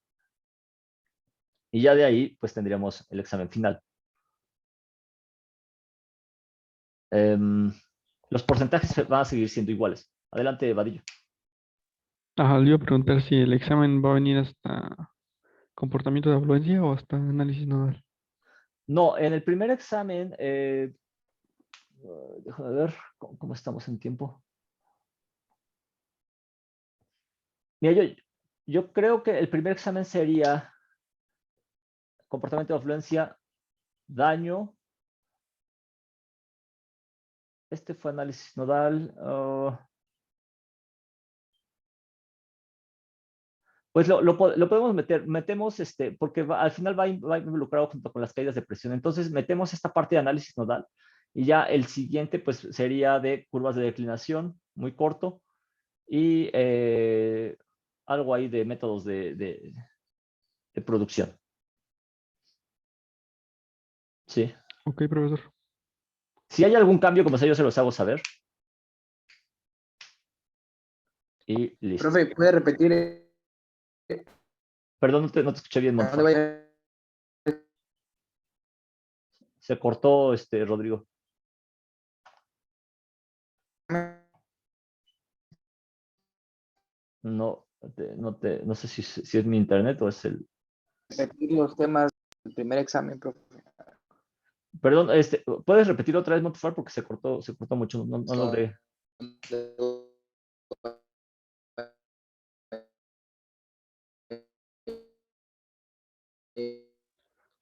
Y ya de ahí, pues tendríamos el examen final. Los porcentajes van a seguir siendo iguales. Adelante, Vadillo. Ajá, le iba a preguntar si el examen va a venir hasta comportamiento de afluencia o hasta análisis nodal. No, en el primer examen, déjame ver cómo estamos en tiempo. Mira, yo creo que el primer examen sería comportamiento de afluencia, daño. Este fue análisis nodal. Pues lo podemos meter, metemos porque al final va involucrado junto con las caídas de presión. Entonces metemos esta parte de análisis nodal, y ya el siguiente pues sería de curvas de declinación, muy corto, y algo ahí de métodos de producción. Sí. Ok, profesor. Si hay algún cambio, como sea, yo se los hago saber. Y listo. Profe, ¿puede repetir? Perdón, no te escuché bien, ¿A dónde Montfort. vaya? Se cortó, Rodrigo. No sé si es mi internet o es el... Repetir los temas del primer examen, profe. Perdón, ¿puedes repetir otra vez, Montfort? Porque se cortó mucho, no logré.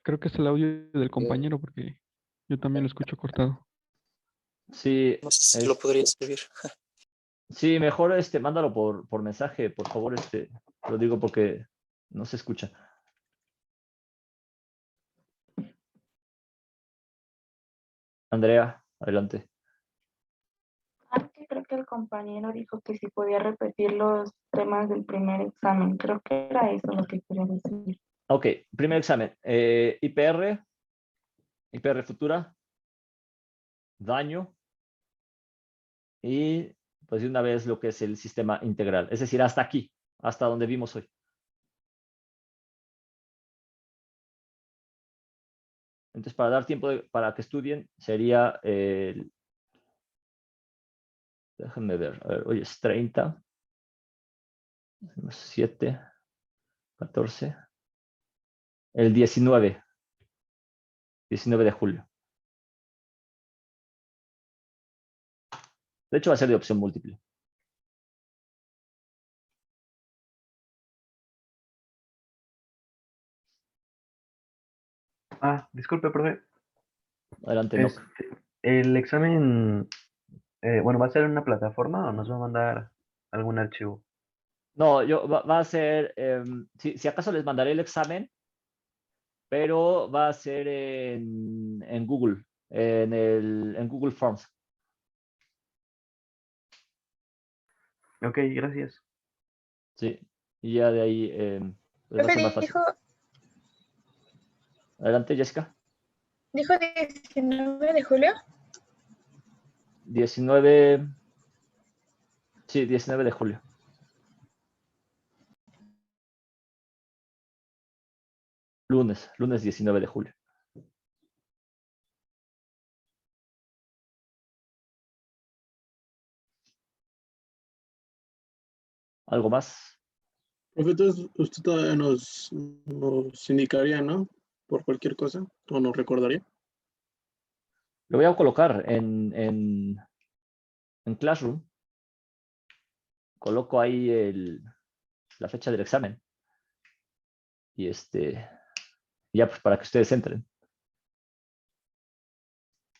Creo que es el audio del compañero porque yo también lo escucho cortado. Sí, No sé si lo podría escribir. sí, mejor mándalo por mensaje, por favor, lo digo porque no se escucha. Andrea, adelante. Que creo que el compañero dijo que si podía repetir los temas del primer examen. Creo que era eso lo que quería decir. Ok, primer examen. IPR futura, daño, y pues de una vez lo que es el sistema integral. Es decir, hasta aquí, hasta donde vimos hoy. Entonces, para dar tiempo para que estudien, sería déjenme ver, a ver, hoy es 30, 7, 14, el 19 de julio. De hecho, va a ser de opción múltiple. Disculpe, profe. Adelante, Noc. El examen, bueno, ¿va a ser en una plataforma o nos va a mandar algún archivo? No, va a ser, si acaso les mandaré el examen, pero va a ser en Google. en Google Forms. Ok, gracias. Sí, y ya de ahí pues va a ser más fácil. Adelante, Jessica. ¿Dijo 19 de julio? 19, sí, 19 de julio. Lunes 19 de julio. ¿Algo más? Profe, entonces usted todavía nos indicaría, ¿no? Por cualquier cosa, o nos recordaría. Lo voy a colocar en Classroom. Coloco ahí la fecha del examen. Y ya pues para que ustedes entren.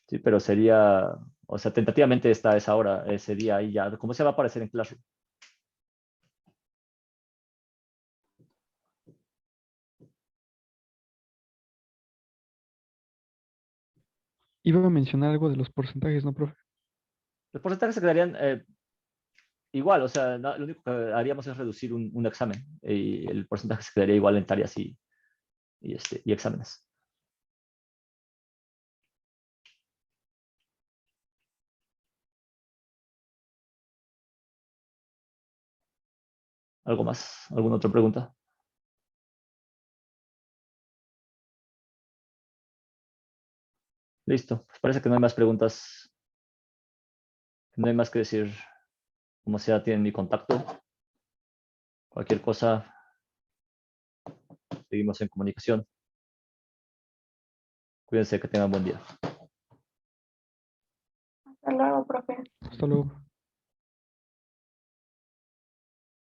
Sí, pero sería, o sea, tentativamente está esa hora, ese día ahí ya. ¿Cómo se va a aparecer en Classroom? Iba a mencionar algo de los porcentajes, ¿no, profe? Los porcentajes se quedarían igual, o sea, lo único que haríamos es reducir un examen y el porcentaje se quedaría igual en tareas y exámenes. ¿Algo más? ¿Alguna otra pregunta? Listo, pues parece que no hay más preguntas. No hay más que decir. Como sea, tienen mi contacto. Cualquier cosa, seguimos en comunicación. Cuídense, que tengan buen día. Hasta luego, profe. Hasta luego.